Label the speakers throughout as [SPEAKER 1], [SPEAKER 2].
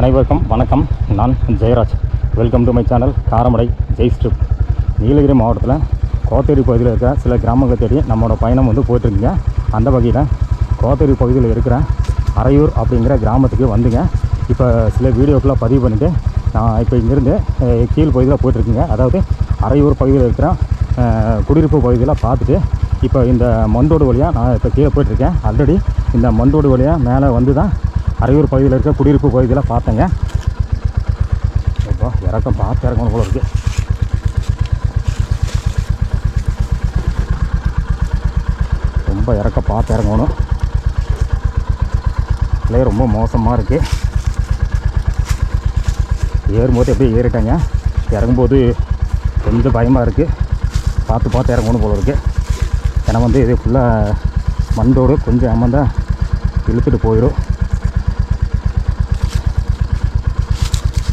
[SPEAKER 1] அனைவருக்கும் வணக்கம். நான் Jayaraj. Welcome to my channel Karamadai Jai trip. Nilgiri மாவட்டத்தில் கோத்தகிரி பகுதியில் இருக்கிற சில கிராமங்களை தேடி நம்மளோட பயணம் போயிட்டுருக்குங்க. அந்த வகையில் கோத்தகிரி பகுதியில் இருக்கிற அரையூர் அப்படிங்கிற கிராமத்துக்கு வந்துங்க. இப்போ சில வீடியோக்கெலாம் பதிவு பண்ணிவிட்டு நான் இப்போ இங்கேருந்து கீழ் பகுதியில் போயிட்டுருக்குங்க. அதாவது அரையூர் பகுதியில் இருக்கிற குடியிருப்பு பகுதியில் பார்த்துட்டு இப்போ இந்த மண்டோடு வழியாக நான் இப்போ கீழே போயிட்டுருக்கேன். ஆல்ரெடி இந்த மண்டோடு வழியாக மேலே வந்து தான் அரையூர் பகுதியில் இருக்க குடியிருப்பு பகுதியில் பார்த்தேங்க. இப்போ இறக்கம் பார்த்து இறங்கணும் போல இருக்குது. ரொம்ப இறக்க பார்த்து இறங்கணும். இல்லை ரொம்ப மோசமாக இருக்குது. ஏறும்போது எப்படியே ஏறிட்டாங்க. இறங்கும்போது கொஞ்சம் பயமாக இருக்குது. பார்த்து இறங்கணும் போல இருக்குது. ஏன்னா இது ஃபுல்லாக மண்டோடு கொஞ்சம் அம்மந்தான் இழுத்துட்டு போயிடும்.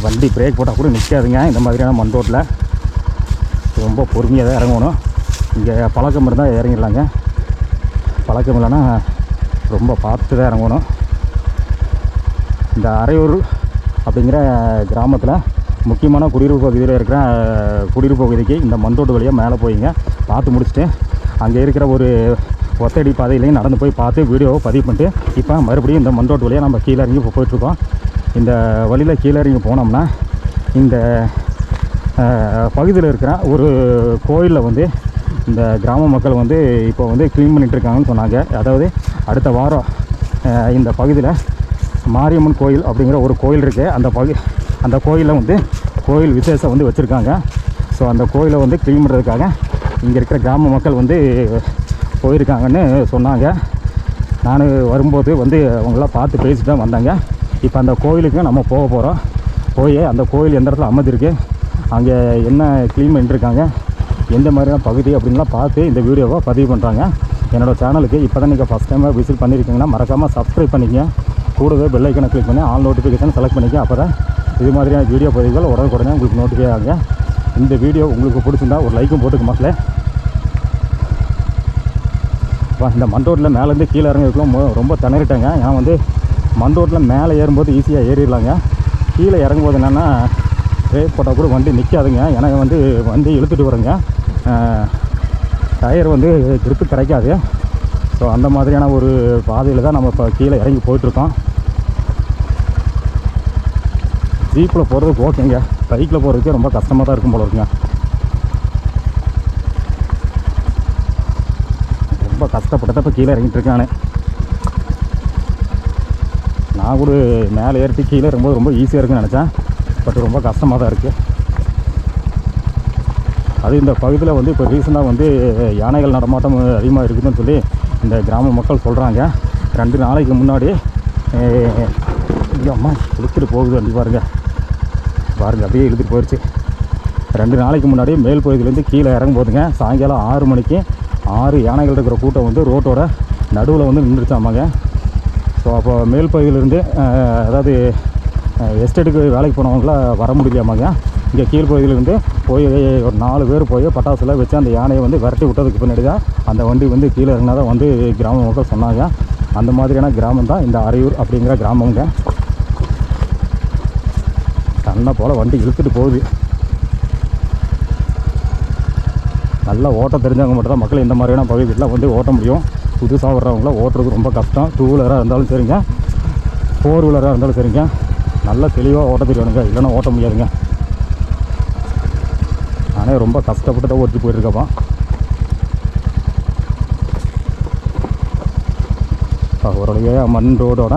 [SPEAKER 1] வண்டி பிரேக் போட்டால் கூட நிற்காதுங்க இந்த மாதிரியான மண்டோட்டில். ரொம்ப பொறுமையாக தான் இறங்கணும். இங்கே பழக்கம் இருந்தால் இறங்கிடலாங்க. பழக்கம் இல்லைன்னா ரொம்ப பார்த்து தான் இறங்கணும். இந்த அரையூர் அப்படிங்கிற கிராமத்தில் முக்கியமான குடியிருப்பு பகுதியில் இருக்கிற குடியிருப்பு பகுதிக்கு இந்த மண்டோட்டு வழியாக மேலே போயிங்க. பார்த்து முடிச்சுட்டு அங்கே இருக்கிற ஒரு ஒத்தடி பாதையிலையும் நடந்து போய் பார்த்து வீடியோவை பதிவு பண்ணிட்டு இப்போ மறுபடியும் இந்த மண்டோட்டு வழியாக நம்ம கீழே இறங்கி போயிட்டுருக்கோம். இந்த வழியில் கீழே இறங்கி போனோம்னா இந்த பகுதியில் இருக்கிற ஒரு கோயிலில் இந்த கிராம மக்கள் இப்போ க்ளீன் பண்ணிகிட்ருக்காங்கன்னு சொன்னாங்க. அதாவது அடுத்த வாரம் இந்த பகுதியில் மாரியம்மன் கோயில் அப்படிங்கிற ஒரு கோயில் இருக்குது. அந்த கோயிலில் கோயில் விசேஷம் வச்சுருக்காங்க. ஸோ அந்த கோயிலை க்ளீன் பண்ணுறதுக்காக இங்கே இருக்கிற கிராம மக்கள் போயிருக்காங்கன்னு சொன்னாங்க. நான் வரும்போது அவங்களாம் பார்த்து பேசிட்டு தான் வந்தாங்க. இப்போ அந்த கோயிலுக்கு நம்ம போக போகிறோம். போய் அந்த கோயில் எந்த இடத்துல அமைஞ்சிருக்கு, அங்கே என்ன க்ளீன் பண்ணிட்டுருக்காங்க, எந்த மாதிரியான பகுதி அப்படின்லாம் பார்த்து இந்த வீடியோவை பதிவு பண்ணுறாங்க. என்னோடய சேனலுக்கு இப்போ தான் நீங்கள் ஃபஸ்ட் டைமாக விசிட் பண்ணியிருக்கீங்கன்னா மறக்காமல் சப்ஸ்கிரைப் பண்ணிக்கங்க. கூடவே பெல் ஐக்கனை கிளிக் பண்ணி ஆல் நோட்டிஃபிகேஷன் செலக்ட் பண்ணிக்க. அப்போ தான் இது மாதிரியான வீடியோ பதிவுகள் உடனே உங்களுக்கு நோட்டிஃபை ஆகுங்க. இந்த வீடியோ உங்களுக்கு பிடிச்சிருந்தா ஒரு லைக்கும் போட்டுக்க மக்களே. இந்த மண்டோட்டில் மேலேருந்து கீழே இறங்கிறதுக்குள்ள ரொம்ப திணறிட்டாங்க. ஏன்னா மண்டோட்டில் மேலே ஏறும்போது ஈஸியாக ஏறிடலாங்க. கீழே இறங்கும்போது என்னென்னா பிரேக் போட்டால் கூட வண்டி நிற்காதுங்க. ஏன்னா வண்டி இழுத்துட்டு வரங்க. டயர் கிரிப்பு கிடைக்காது. ஸோ அந்த மாதிரியான ஒரு பாதையில் தான் நம்ம இப்போ கீழே இறங்கி போயிட்டுருக்கோம். ஜீப்பில் போகிறதுக்கு ஓகேங்க. பைக்கில் போகிறதுக்கே ரொம்ப கஷ்டமாக தான் இருக்கும் போல இருக்குங்க. ரொம்ப கஷ்டப்பட்டு இப்போ கீழே இறங்கிட்டுருக்கேன். நான் கூட மேலே ஏறிட்டு கீழே இறங்கும்போது ரொம்ப ஈஸியாக இருக்குன்னு நினச்சேன். பட் ரொம்ப கஷ்டமாக தான் இருக்குது. அது இந்த பகுதியில் இப்போ ரீசெண்டாக யானைகள் நடமாட்டம் அதிகமாக இருக்குதுன்னு சொல்லி இந்த கிராம மக்கள் சொல்கிறாங்க. 2 நாளைக்கு முன்னாடி அம்மா இழுத்துட்டு போகுது வண்டி பாருங்கள் அப்படியே இழுத்துட்டு போயிடுச்சு. 2 நாளைக்கு முன்னாடி மேல் பகுதியிலேருந்து கீழே இறங்கும் போதுங்க சாயங்காலம் 6 மணிக்கு 6 யானைகள் இருக்கிற கூட்டம் ரோட்டோட நடுவில் நின்றுச்சாமாங்க. ஸோ அப்போ மேல் பகுதியிலேருந்து அதாவது எஸ்டேட்டுக்கு வேலைக்கு போனவங்களாம் வர முடியலையாமாங்க. இங்கே கீழ் பகுதியிலேருந்து போய் ஒரு 4 பேர் போய் பட்டாசுலாம் வச்சு அந்த யானையை விரட்டி விட்டதுக்கு பின்னாடி தான் அந்த வண்டி கீழே இறங்கினா தான் கிராம மக்கள் சொன்னாங்க. அந்த மாதிரியான கிராமம் தான் இந்த அரையூர் அப்படிங்கிற கிராமங்க. கண்ணை போல் வண்டி இழுத்துட்டு போகுது. நல்லா ஓட்ட தெரிஞ்சவங்க மட்டும் தான் மக்கள் இந்த மாதிரியான பகுதியில் ஓட்ட முடியும். புதுசாக வர்றவங்களாம் ஓட்டுறது ரொம்ப கஷ்டம். 2 வீலராக இருந்தாலும் சரிங்க, 4 வீலராக இருந்தாலும் சரிங்க, நல்லா தெளிவாக ஓட்ட தெரியணுங்க. இல்லைன்னா ஓட்ட முடியாதுங்க. நானே ரொம்ப கஷ்டப்பட்டு தான் ஓட்டி போயிட்டுருக்கப்பா. ஓரளவு மண் ரோடோட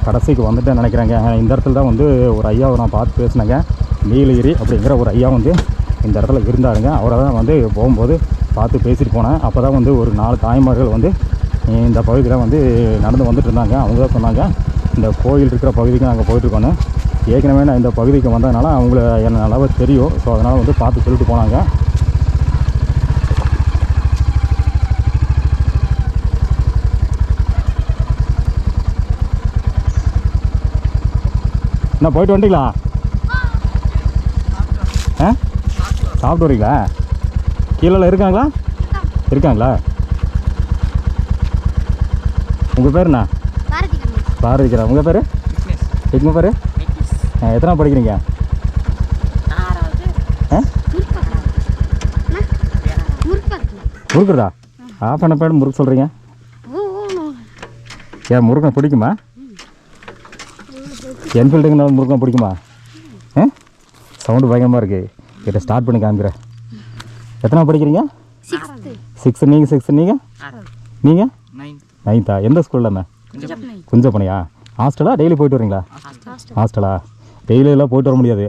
[SPEAKER 1] கடைசிக்கு வந்துட்டேன்னு நினைக்கிறேங்க. இந்த இடத்துல தான் ஒரு ஐயாவை நான் பார்த்து பேசினேங்க. நீலகிரி அப்படிங்கிற ஒரு ஐயா இந்த இடத்துல இருந்தாருங்க. அவரை தான் போகும்போது பார்த்து பேசிட்டு போனேன். அப்போ தான் ஒரு 4 தாய்மார்கள் இந்த பகுதியில் நடந்து வந்துட்டு இருந்தாங்க. அவங்க தான் சொன்னாங்க இந்த கோயில் இருக்கிற பகுதிக்கு நாங்கள் போயிட்டுருக்கோன்னு. ஏற்கனவே நான் இந்த பகுதிக்கு வந்ததுனால அவங்கள என்ன நல்லாவே தெரியும். ஸோ அதனால் பார்த்து சொல்லிட்டு போனாங்க. என்ன போயிட்டு வந்துட்டீங்களா? சாப்பிட்டு வரீங்களா? கீழே இருக்காங்களா? உங்கள் பேர் என்ன? பாரதிக்கிறா. உங்கள் பேர்? உங்கள் பேர் எத்தனை படிக்கிறீங்க? முறுக்குறதா? ஆஃப் பண்ண பேடு முறுக்கு சொல்கிறீங்க? ஏன் முறுக்கம் பிடிக்குமா? என்ஃபீல்டுங்க முறுக்கம் பிடிக்குமா? சவுண்டு பயங்கரமாக இருக்குது. கிட்ட ஸ்டார்ட் பண்ணி காமிக்கிறேன். எத்தனை படிக்கிறீங்க? 6. நீங்கள் 6. நீங்கள் 9th. எந்த ஸ்கூல்லண்ணே? குஞ்சப்பனையா? ஹாஸ்டலா டெய்லி போயிட்டு வரீங்களா? ஹாஸ்டலா? டெய்லியெல்லாம் போயிட்டு வர முடியாது.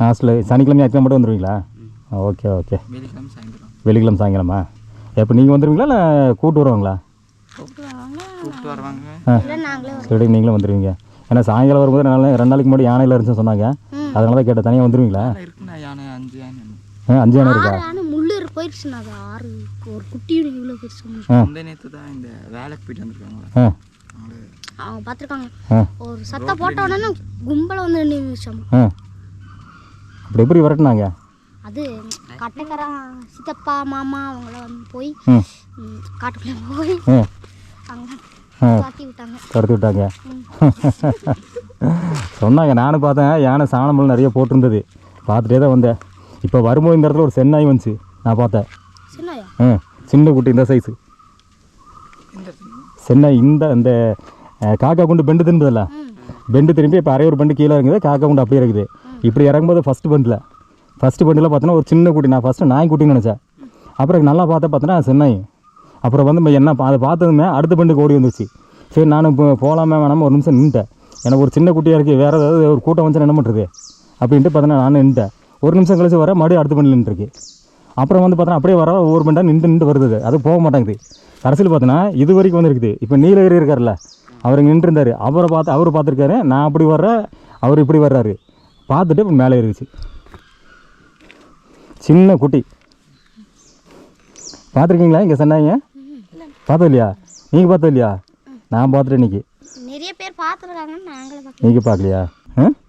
[SPEAKER 1] ஹாஸ்டலு சனிக்கிழமை எக்ஸாம் மட்டும் வந்துடுவீங்களா? Okay okay. வெள்ளிக்கிழமை சாயங்காலமா? எப்போ நீங்கள் வந்துடுவீங்களா இல்லை கூப்பிட்டு வருவாங்களா? சரி, நீங்களும் வந்துடுவீங்க. ஏன்னா சாயங்காலம் வரும்போது 2 நாளைக்கு முன்னாடி யானையில் இருந்துச்சுன்னு சொன்னாங்க. அதனால தான் கேட்டேன். தனியாக வந்துடுவீங்களா? 5 யானை இருக்கா?
[SPEAKER 2] அவங்க பார்த்துருக்காங்க. ஒரு சத்தம் போட்ட உடனே கும்பலை வந்து நின்றுச்சாமா.
[SPEAKER 1] அப்படி எப்படி வரட்டுனாங்க?
[SPEAKER 2] அது கட்டைக்காரன் சித்தப்பா மாமா அவங்கள வந்து போய் காட்டுக்குள்ளே போய் அங்கே
[SPEAKER 1] கடத்தி விட்டாங்க. சொன்னாங்க. நானும் பார்த்தேன். யானை சாணமல் நிறைய போட்டிருந்தது. பார்த்துட்டே தான் வந்தேன். இப்போ வரும்போது இந்த இடத்துல ஒரு சென்னாய் வந்துச்சு. நான் பார்த்தேன். சின்ன குட்டி இந்த சைஸு சென்னாய். இந்த காக்கா குண்டு பெண்டு திரும்புதில்ல, பெண்டு திரும்பி இப்போ அரையூர் பெண்டு கீழே இருக்குது. காக்கா குண்டு அப்படியே இருக்குது. இப்படி இறங்கும்போது ஃபஸ்ட்டு பெண்டில் பார்த்தோன்னா ஒரு சின்ன குட்டி. நான் ஃபஸ்ட்டு நாய் குட்டின்னு நினச்சேன். அப்புறம் நல்லா பார்த்தோன்னா சென்னாய். அப்புறம் வந்து என்ன அதை பார்த்ததுமே அடுத்த பெண்டுக்கு ஓடி வந்துச்சு. சரி, நானும் இப்போ போகலாமே வேணாமல் ஒரு நிமிஷம் நின்ட்டேன். எனக்கு ஒரு சின்ன குட்டியாக இருக்குது, வேறு ஏதாவது ஒரு கூட்டம் வந்து என்ன பண்ணுறது அப்படின்ட்டு பார்த்தோன்னா நானும் நின்ட்டேன். ஒரு நிமிஷம் கழிச்சு வர மறுபடியும் அடுத்த பெண்டில் நின்றுருக்கு. அப்புறம் வந்து பார்த்தோன்னா அப்படியே வர ஒவ்வொரு பெண்டாக நின்று வருது. அது போக மாட்டேங்குது. கடைசியில் பார்த்தோன்னா இது வரைக்கும் வந்துருக்குது. இப்போ நீலகிரி இருக்கார்ல, அவர் நின்று இருந்தார். அவர் பார்த்துருக்காரு. நான் அப்படி வர்றேன், அவர் இப்படி வர்றாரு. பார்த்துட்டு இப்போ மேலே ஏறிச்சு. சின்ன குட்டி பார்த்துருக்கீங்களா? இங்கே சொன்னாங்க பார்த்தது இல்லையா? நீங்கள் பார்த்தது இல்லையா? நான் பார்த்துட்டேன். இன்றைக்கி
[SPEAKER 2] நிறைய பேர் பார்த்துருக்காங்க,
[SPEAKER 1] நீங்கள் பார்க்கலையா?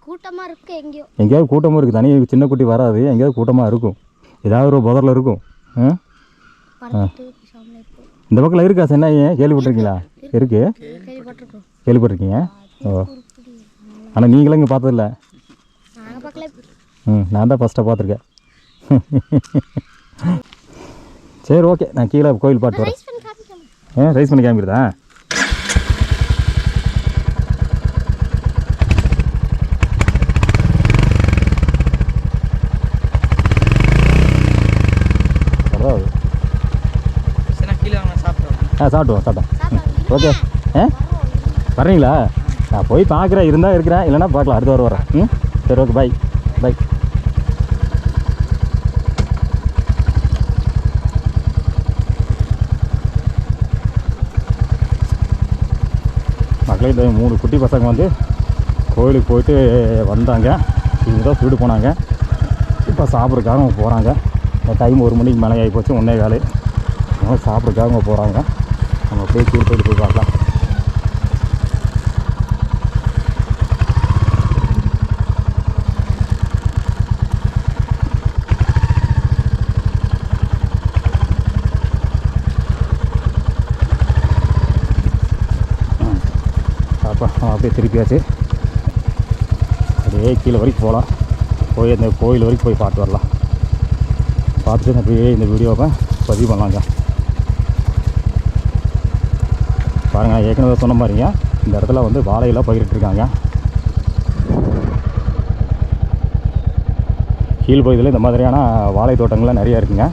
[SPEAKER 2] கூட்டமாக இருக்குது.
[SPEAKER 1] எங்கேயாவது கூட்டமாக இருக்குது. தனி சின்ன குட்டி வராது. எங்கேயாவது கூட்டமாக இருக்கும். ஏதாவது ஒரு புதரில் இருக்கும். இந்த பக்கத்தில் இருக்கா சென்னாய்? கேள்விப்பட்டிருக்கீங்களா? இருக்கு, கேள்விப்பட்டிருக்கீங்க. ஓ, ஆனால் நீங்களும் இங்கே பார்த்ததில்ல. நான் தான் ஃபஸ்ட்டாக பார்த்துருக்கேன். சரி, ஓகே. நான் கீழே கோயில் பாட்டு வரேன். ரைஸ் பண்ணி காமிக்கிறதா? சாப்பிட்டோம். ஓகே. வர்றீங்களா? நான் போய் பார்க்குறேன். இருந்தால் இருக்கிறேன், இல்லைன்னா பார்க்கலாம். அடுத்த வாரம் வரேன். சரி, ஓகே. பை. மக்களே, இந்த 3 குட்டி பசங்க வந்து கோயிலுக்கு போயிட்டு வந்தாங்க. இவங்க தான் வீடு போனாங்க. இப்போ சாப்பிட்றதுக்காக போகிறாங்க. இந்த டைம் 1 மணிக்கு மேலே ஆகி போச்சு. 1:15. சாப்பிட்றதுக்காக போகிறாங்க. நம்ம அப்படியே கீழே போய் பார்க்கலாம். அப்படியே திருப்பியாச்சு. அப்படியே கீழே வரைக்கும் போகலாம். போய் அந்த கோயில் வரைக்கும் போய் பார்த்து வரலாம். பார்த்துட்டு அப்படியே இந்த வீடியோவை பதிவு பண்ணலாங்க. பாருங்கள், ஏற்கனவே சொன்ன மாதிரிங்க இந்த இடத்துல வந்து வாழையெல்லாம் பயிரிட்டுருக்காங்க. கீழ் பகுதியில் இந்த மாதிரியான வாழை தோட்டங்கள்லாம் நிறையா இருக்குங்க.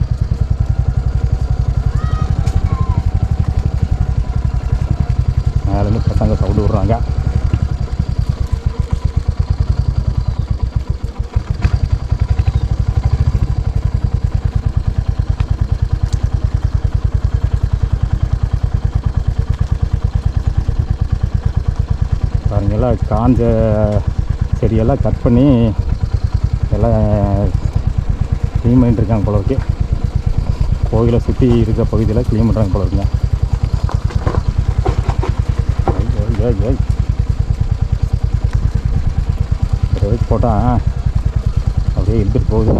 [SPEAKER 1] மேலேருந்து பசங்க சவுண்டு விடுறாங்க. பாருங்கெல்லாம் காஞ்ச செடியெல்லாம் கட் பண்ணி எல்லாம் க்ளீன் பண்ணிட்டு இருக்காங்க போல இருக்கு. கோயிலை சுற்றி இருக்க பகுதியில் க்ளீன் பண்ணுறாங்க போல இருக்குங்க. போட்டால் அப்படியே எடுத்துகிட்டு போகுது.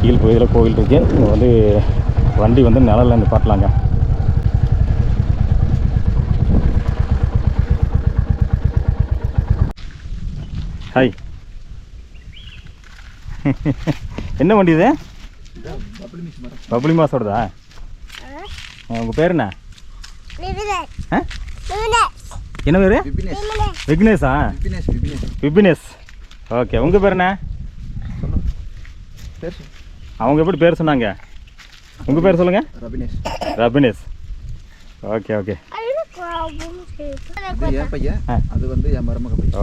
[SPEAKER 1] கீழ் பகுதியில் கோவில் இருக்குது. இங்கே வந்து வண்டி வந்து நிழலில் நிப்பாட்டலாங்க. ஹாய். என்ன வண்டி இது? பப்ளி மாஸோடதா? உங்கள் பேர் என்ன? என்ன பேர்? விக்னேஷா? விபினேஷ். ஓகே. உங்கள் பேர் என்ன? அவங்க எப்படி பேர் சொன்னாங்க? உங்கள் பேர் சொல்லுங்கள். ரபினேஷ். Okay okay.
[SPEAKER 3] என் பையன், அது வந்து என் மருமக பையன்.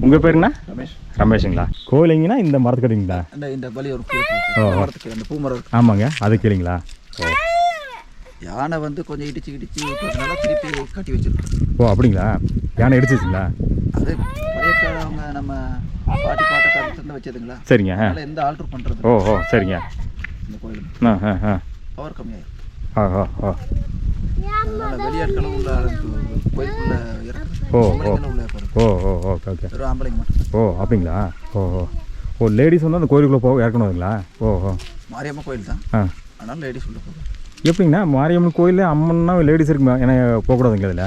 [SPEAKER 1] உங்கள் பேர் என்ன?
[SPEAKER 3] ரமேஷ்.
[SPEAKER 1] ரமேஷுங்களா? கோயிலிங்கன்னா இந்த மரத்துக்கு கட்டிங்களா?
[SPEAKER 3] இந்த பலி ஒரு மரத்துக்கு அந்த பூ மரம்.
[SPEAKER 1] ஆமாங்க, அது கீழிங்களா? ஓ,
[SPEAKER 3] யானை வந்து கொஞ்சம் இடிச்சு விட்டதுனால திருப்பி கட்டி வச்சிருக்கோம்.
[SPEAKER 1] ஓ அப்படிங்களா? யானை இடிச்சிச்சிங்களா?
[SPEAKER 3] அது பழைய காலவங்க நம்ம பாட்டி பாட்ட காலத்துல வச்சதுங்களா?
[SPEAKER 1] சரிங்க.
[SPEAKER 3] அதனால எந்த ஆல்டர் பண்ணுறது.
[SPEAKER 1] ஓ ஓ சரிங்க.
[SPEAKER 3] இந்த கோயில் பவர் கம்மியாயிரும்.
[SPEAKER 1] ஓ ஓ ஓ.
[SPEAKER 3] அதனால வெளியாட்களும் உள்ள கோயிலுக்குள்ள
[SPEAKER 1] ஓ ஓ
[SPEAKER 3] உள்ள
[SPEAKER 1] ஓ ஓ ஓகே ஓகே.
[SPEAKER 3] வெறும் ஆம்பளைங்க மட்டும்.
[SPEAKER 1] ஓ அப்படிங்களா? ஓ ஓ ஓ. லேடிஸ் வந்து அந்த கோயிலுக்குள்ளே போக இறக்கணுங்களா? ஓ ஓ.
[SPEAKER 3] மாரியம்மா கோயில் தான்,
[SPEAKER 1] ஆ.
[SPEAKER 3] அதனால லேடிஸ் உள்ள போகும்.
[SPEAKER 1] எப்படிங்கண்ணா? மாரியம்மன் கோயிலில் அம்மன்னா லேடிஸ் இருக்குமா? ஏன்னா போகக்கூடாதுங்க அதில்?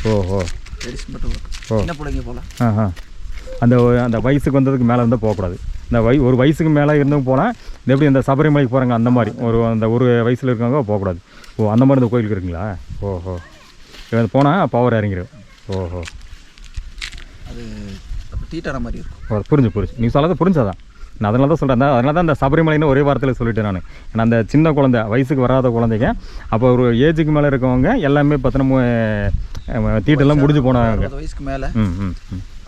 [SPEAKER 1] ஓ ஓ.
[SPEAKER 3] லேடிஸ் மட்டும்
[SPEAKER 1] ஓ.
[SPEAKER 3] சின்ன பிள்ளைங்க போகலாம்.
[SPEAKER 1] ஆ. அந்த அந்த வயசுக்கு வந்ததுக்கு மேலே இருந்தால் போகக்கூடாது. இந்த ஒரு வயசுக்கு மேலே இருந்தவங்க போனால் இந்த எப்படி இந்த சபரிமலைக்கு போகிறாங்க அந்த மாதிரி அந்த ஒரு வயசில் இருக்கவங்க போகக்கூடாது. ஓ அந்த மாதிரி இந்த கோயிலுக்கு இருக்குங்களா? ஓஹோ. போனால் பவர் இறங்கிடும். ஓஹோ.
[SPEAKER 3] அது தீட்டான மாதிரி இருக்கும்.
[SPEAKER 1] ஓ புரிஞ்சு. நீங்கள் சொல்லாத புரிஞ்சாதான். நான் அதனால தான் சொல்கிறேன். அதனால தான் இந்த சபரிமலைன்னு ஒரே வாரத்தில் சொல்லிட்டேன் நான். ஏன்னா அந்த சின்ன குழந்தை, வயசுக்கு வராத குழந்தைங்க, அப்போ ஒரு ஏஜுக்கு மேலே இருக்கவங்க எல்லாமே பார்த்தோன்னா தீட்டெல்லாம் முடிஞ்சு போனாங்க.
[SPEAKER 3] 60 வயசுக்கு மேலே.
[SPEAKER 1] ம்.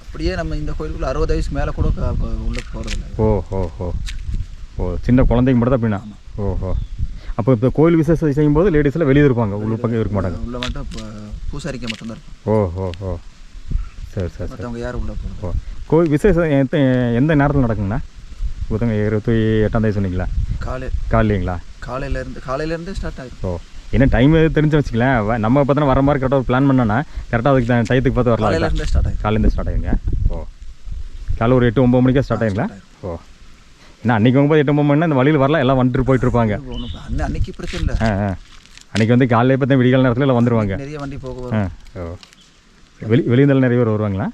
[SPEAKER 3] அப்படியே நம்ம இந்த கோயிலுக்குள்ள 60 வயசுக்கு மேலே கூட உள்ள போகிறதில்ல.
[SPEAKER 1] ஓ சின்ன குழந்தைங்க மட்டும் தான் அப்படின்னா? ஓஹோ. அப்போ இப்போ கோயில் விசேஷம் செய்யும்போது லேடிஸில் வெளியே இருப்பாங்க, உள்ள பக்கம் இருக்க மாட்டாங்க?
[SPEAKER 3] உள்ள மட்டும் பூசாரிக்க மட்டும்தான் இருக்கும்.
[SPEAKER 1] ஓ சரி.
[SPEAKER 3] மற்றவங்க யாரும் உள்ள போகிறோம்.
[SPEAKER 1] ஓ கோயில் விசேஷம் எந்த நேரத்தில் நடக்குங்கண்ணா? 28ஆம் தேதி சொன்னீங்களா? காலையிங்களா?
[SPEAKER 3] காலையிலேருந்து ஸ்டார்ட் ஆகிடும்.
[SPEAKER 1] ஓ என்ன டைம் தெரிஞ்சு வச்சுக்கலாம். நம்ம பார்த்தோன்னா வர மாதிரி கரெக்டாக ஒரு பிளான் பண்ணோன்னா கரெக்டாக அதுக்கு டயத்துக்கு பார்த்து வரலாம்.
[SPEAKER 3] காலையிலேருந்து ஸ்டார்ட்
[SPEAKER 1] ஆகிடுங்க. ஓ காலையில் ஒரு 8-9 மணிக்கா ஸ்டார்ட் ஆகிங்களா? ஓ ஏன்னா அன்றைக்கி 8-9 மணினா இந்த வழியில் வரலாம், எல்லாம் வந்துட்டு போயிட்டு இருப்பாங்க.
[SPEAKER 3] அன்னைக்கு பிரச்சனை இல்லை.
[SPEAKER 1] அன்றைக்கி வந்து காலையில் பார்த்தா விடிகால நேரத்தில் எல்லாம் வந்துடுவாங்க.
[SPEAKER 3] நிறைய வண்டி போக.
[SPEAKER 1] ஓ வெளியிருந்தாலும் நிறைய பேர் வருவாங்களா?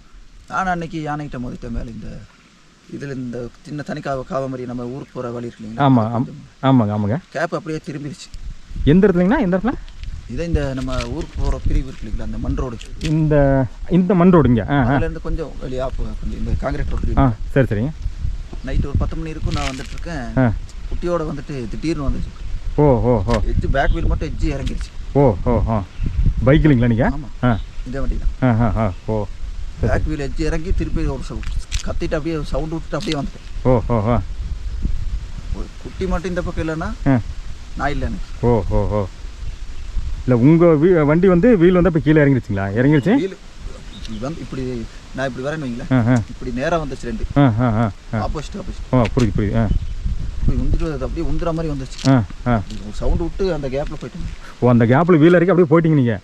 [SPEAKER 3] ஆனால் அன்னைக்கு யானைகிட்ட மோதிட்டேன் மேலே இதில் இந்த சின்ன தனி காவமரி நம்ம ஊருக்கு போகிற வழி இருக்கு இல்லைங்களா?
[SPEAKER 1] ஆமாங்க.
[SPEAKER 3] கேப் அப்படியே திரும்பிடுச்சு.
[SPEAKER 1] எந்த இடத்துலங்கண்ணா? எந்த இடத்துல?
[SPEAKER 3] இதே இந்த நம்ம ஊருக்கு போகிற பிரிவு இருக்கு இல்லைங்களா, அந்த மண் ரோடு.
[SPEAKER 1] இந்த மண் ரோடுங்க?
[SPEAKER 3] அதுலேருந்து கொஞ்சம் வெளியே கொஞ்சம் இந்த காங்கிரீட் ரோடு.
[SPEAKER 1] சரிங்க.
[SPEAKER 3] நைட்டு ஒரு 10 மணி இருக்கும். நான் வந்துட்டு இருக்கேன், குட்டியோட வந்துட்டு திடீர்னு வந்துச்சு.
[SPEAKER 1] ஓ
[SPEAKER 3] எஜ்ஜு பேக் வீல் மட்டும் எஜ்ஜு இறங்கிடுச்சு.
[SPEAKER 1] ஓ பைக்கில்ங்களா நீங்கள்?
[SPEAKER 3] ஆமாம், இந்த வண்டி தான்.
[SPEAKER 1] ஓ
[SPEAKER 3] பேக் வீல் எஜ்ஜு இறங்கி திருப்பி ஒரு கத்திட்டு அப்படியே சவுண்டு விட்டுட்டு அப்படியே வந்துட்டேன்.
[SPEAKER 1] ஓ
[SPEAKER 3] குட்டி மட்டும் இந்த பக்கம் இல்லைன்னா நான் இல்லைன்னு.
[SPEAKER 1] ஓ இல்லை உங்கள் வண்டி வந்து வீல் வந்து இப்போ கீழே இறங்கிடுச்சிங்களா? இறங்கிடுச்சு.
[SPEAKER 3] வீல் வந்து இப்படி நான் இப்படி வரேன்னு வைங்களேன், இப்படி நேராக வந்துச்சு ரெண்டு ஆப்போசிட்.
[SPEAKER 1] ஓ புரியுது.
[SPEAKER 3] இப்படி உந்துட்டு அப்படியே உந்துற மாதிரி வந்துச்சு. சவுண்டு விட்டு அந்த கேப்பில் போயிட்டேன்.
[SPEAKER 1] ஓ அந்த கேப்பில் வீல் இறக்கி அப்படியே போயிட்டீங்க நீங்கள்?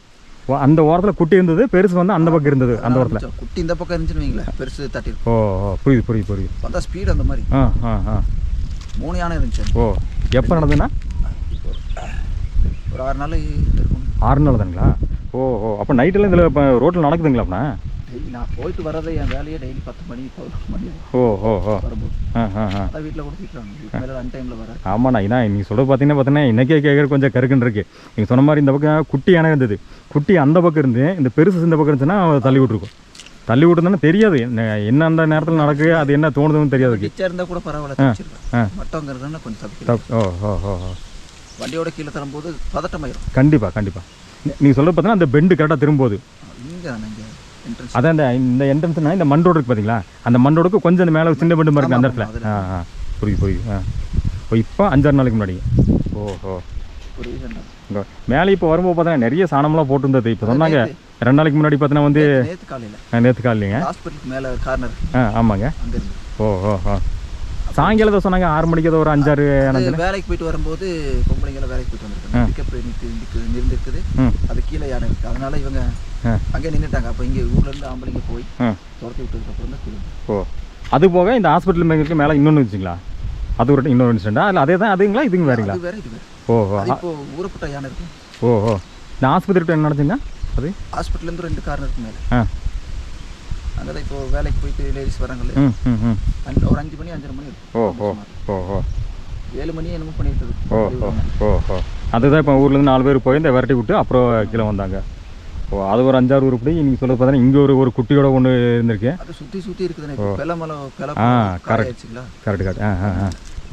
[SPEAKER 1] ஓ அந்த ஓரத்தில் குட்டி இருந்தது, பெருசு வந்து அந்த பக்கம் இருந்தது. அந்த ஓரத்தில்
[SPEAKER 3] குட்டி இந்த பக்கம் இருந்துச்சுன்னு வைங்களேன், பெருசு தட்டி.
[SPEAKER 1] ஓ புரியுது.
[SPEAKER 3] பார்த்தா ஸ்பீடு அந்த மாதிரி. 3 யானை இருந்துச்சு.
[SPEAKER 1] ஓ எப்போ நடந்ததுன்னா?
[SPEAKER 3] ஒரு 6 நாள் இருக்கும்.
[SPEAKER 1] 6 நாள் தானுங்களா? ஓ அப்போ நைட்டெல்லாம் இதில் இப்போ ரோட்டில் நடக்குதுங்களா? அப்படின்னா
[SPEAKER 3] நான் போயிட்டு வரதே என் வேலையே டெய்லி 10 மணி 11 மணி.
[SPEAKER 1] ஓ
[SPEAKER 3] வரும்போது அதான் வீட்டில் கூட திட்டுறாங்க, மேலே அன்டைமில் வர.
[SPEAKER 1] ஆமாண்ணா. ஏன்னா நீங்கள் சொல்ல பார்த்தீங்கன்னா இன்றைக்கே கேட்குற கொஞ்சம் கருக்குன்னு இருக்குது. நீங்கள் சொன்ன மாதிரி இந்த பக்கம் குட்டி யானை இருந்தது, குட்டி அந்த பக்கம் இருந்து இந்த பெருசு இந்த பக்கம் இருந்துச்சுன்னா தள்ளி விட்டுருக்கும். தள்ளி விட்டுருந்தோன்னா தெரியாது என்ன அந்த நேரத்தில் நடக்குது, அது என்ன தோணுதுன்னு தெரியாது.
[SPEAKER 3] கிச்சா இருந்தால் கூட பரவாயில்ல, மட்டங்கிறதுனா கொஞ்சம் தப்பு.
[SPEAKER 1] ஓ
[SPEAKER 3] வண்டியோட கீழே தரும்போது பதட்டமாயிரும்.
[SPEAKER 1] கண்டிப்பாக. நீங்கள் சொல்ல பார்த்தீங்கன்னா அந்த பெண்டு கரெக்டாக திரும்போது
[SPEAKER 3] இங்கே
[SPEAKER 1] அதான் இந்த என்ட்ரன்ஸ்னா இந்த மண் ரோடு இருக்குது பார்த்தீங்களா? அந்த மண் ரோடுக்கு கொஞ்சம் அந்த மேலே சின்ன பெண்டு மாதிரி இருக்குது அந்த இடத்துல. புரியுது. இப்போ 5-6 நாளைக்கு முன்னாடி. ஓஹோ. மேலே இப்போ வரும்போது பார்த்தீங்கன்னா நிறைய சாணம்லாம் போட்டுருந்தது. இப்போ சொன்னாங்க 2 நாளைக்கு முன்னாடி பார்த்தீங்கன்னா வந்து நேற்று காலையிலங்க
[SPEAKER 3] ஹாஸ்பிட்டலுக்கு மேலே கார்னர்.
[SPEAKER 1] ஆமாங்க. ஓஹோ. சாயங்காலம் தான் சொன்னாங்க 6 மணிக்கு ஏதோ ஒரு 5-6
[SPEAKER 3] வேலைக்கு போயிட்டு வரும்போது பொம்பளைங்கெல்லாம் வேலைக்கு போயிட்டு வந்துருக்காங்க. பிக்கப் நிறுந்துருக்குது, அது கீழே யானை இருக்குது. அதனால இவங்க அங்கே நின்றுட்டாங்க. அப்போ இங்கே ஊர்லேருந்து ஆம்பளைங்க போய் துரத்தி விட்டதுக்கப்புறம் தான் கீழே.
[SPEAKER 1] ஓ அது போக இந்த ஹாஸ்பிட்டல் மேலே இன்னொன்று வச்சுங்களா? அது ஒரு இன்னொரு இன்சிடென்ட்டா இல்லை அதே தான் அதுங்களா இதுங்க வேறுங்களா?
[SPEAKER 3] அது வேற இது வேற.
[SPEAKER 1] ஓஹோ
[SPEAKER 3] இப்போ ஊரப்பட்ட யானை இருக்கு.
[SPEAKER 1] ஓஹோ இந்த ஆஸ்பத்திரி என்ன நடந்துங்க? அது
[SPEAKER 3] ஹாஸ்பிட்டல்லேருந்து 2 கார் இருக்கு மேலே.
[SPEAKER 1] ஆ
[SPEAKER 3] அங்கே தான் இப்போ வேலைக்கு போயிட்டு லேடிஸ் வராங்கல்ல,
[SPEAKER 1] ம் ம் ம்
[SPEAKER 3] ஒரு 5 மணி 5:30 மணி இருக்கும்.
[SPEAKER 1] ஓஹோ ஓஹோ
[SPEAKER 3] 7 மணி என்னமோ பண்ணிட்டு இருக்கு.
[SPEAKER 1] ஓஹோ ஓஹோ அதுதான் இப்போ ஊர்லேருந்து 4 பேர் போய் இந்த விரட்டி விட்டு அப்புறம் கீழே வந்தாங்க. ஓ அது ஒரு 5-6 உருப்படி. நீங்கள் சொல்கிறது பார்த்தீங்கன்னா இங்கே ஒரு குட்டியோட ஒன்று இருந்திருக்கு.
[SPEAKER 3] அது சுற்றி இருக்குதுண்ணே. இப்போ பெலமலம்
[SPEAKER 1] கரெக்ட் கரெக்ட்.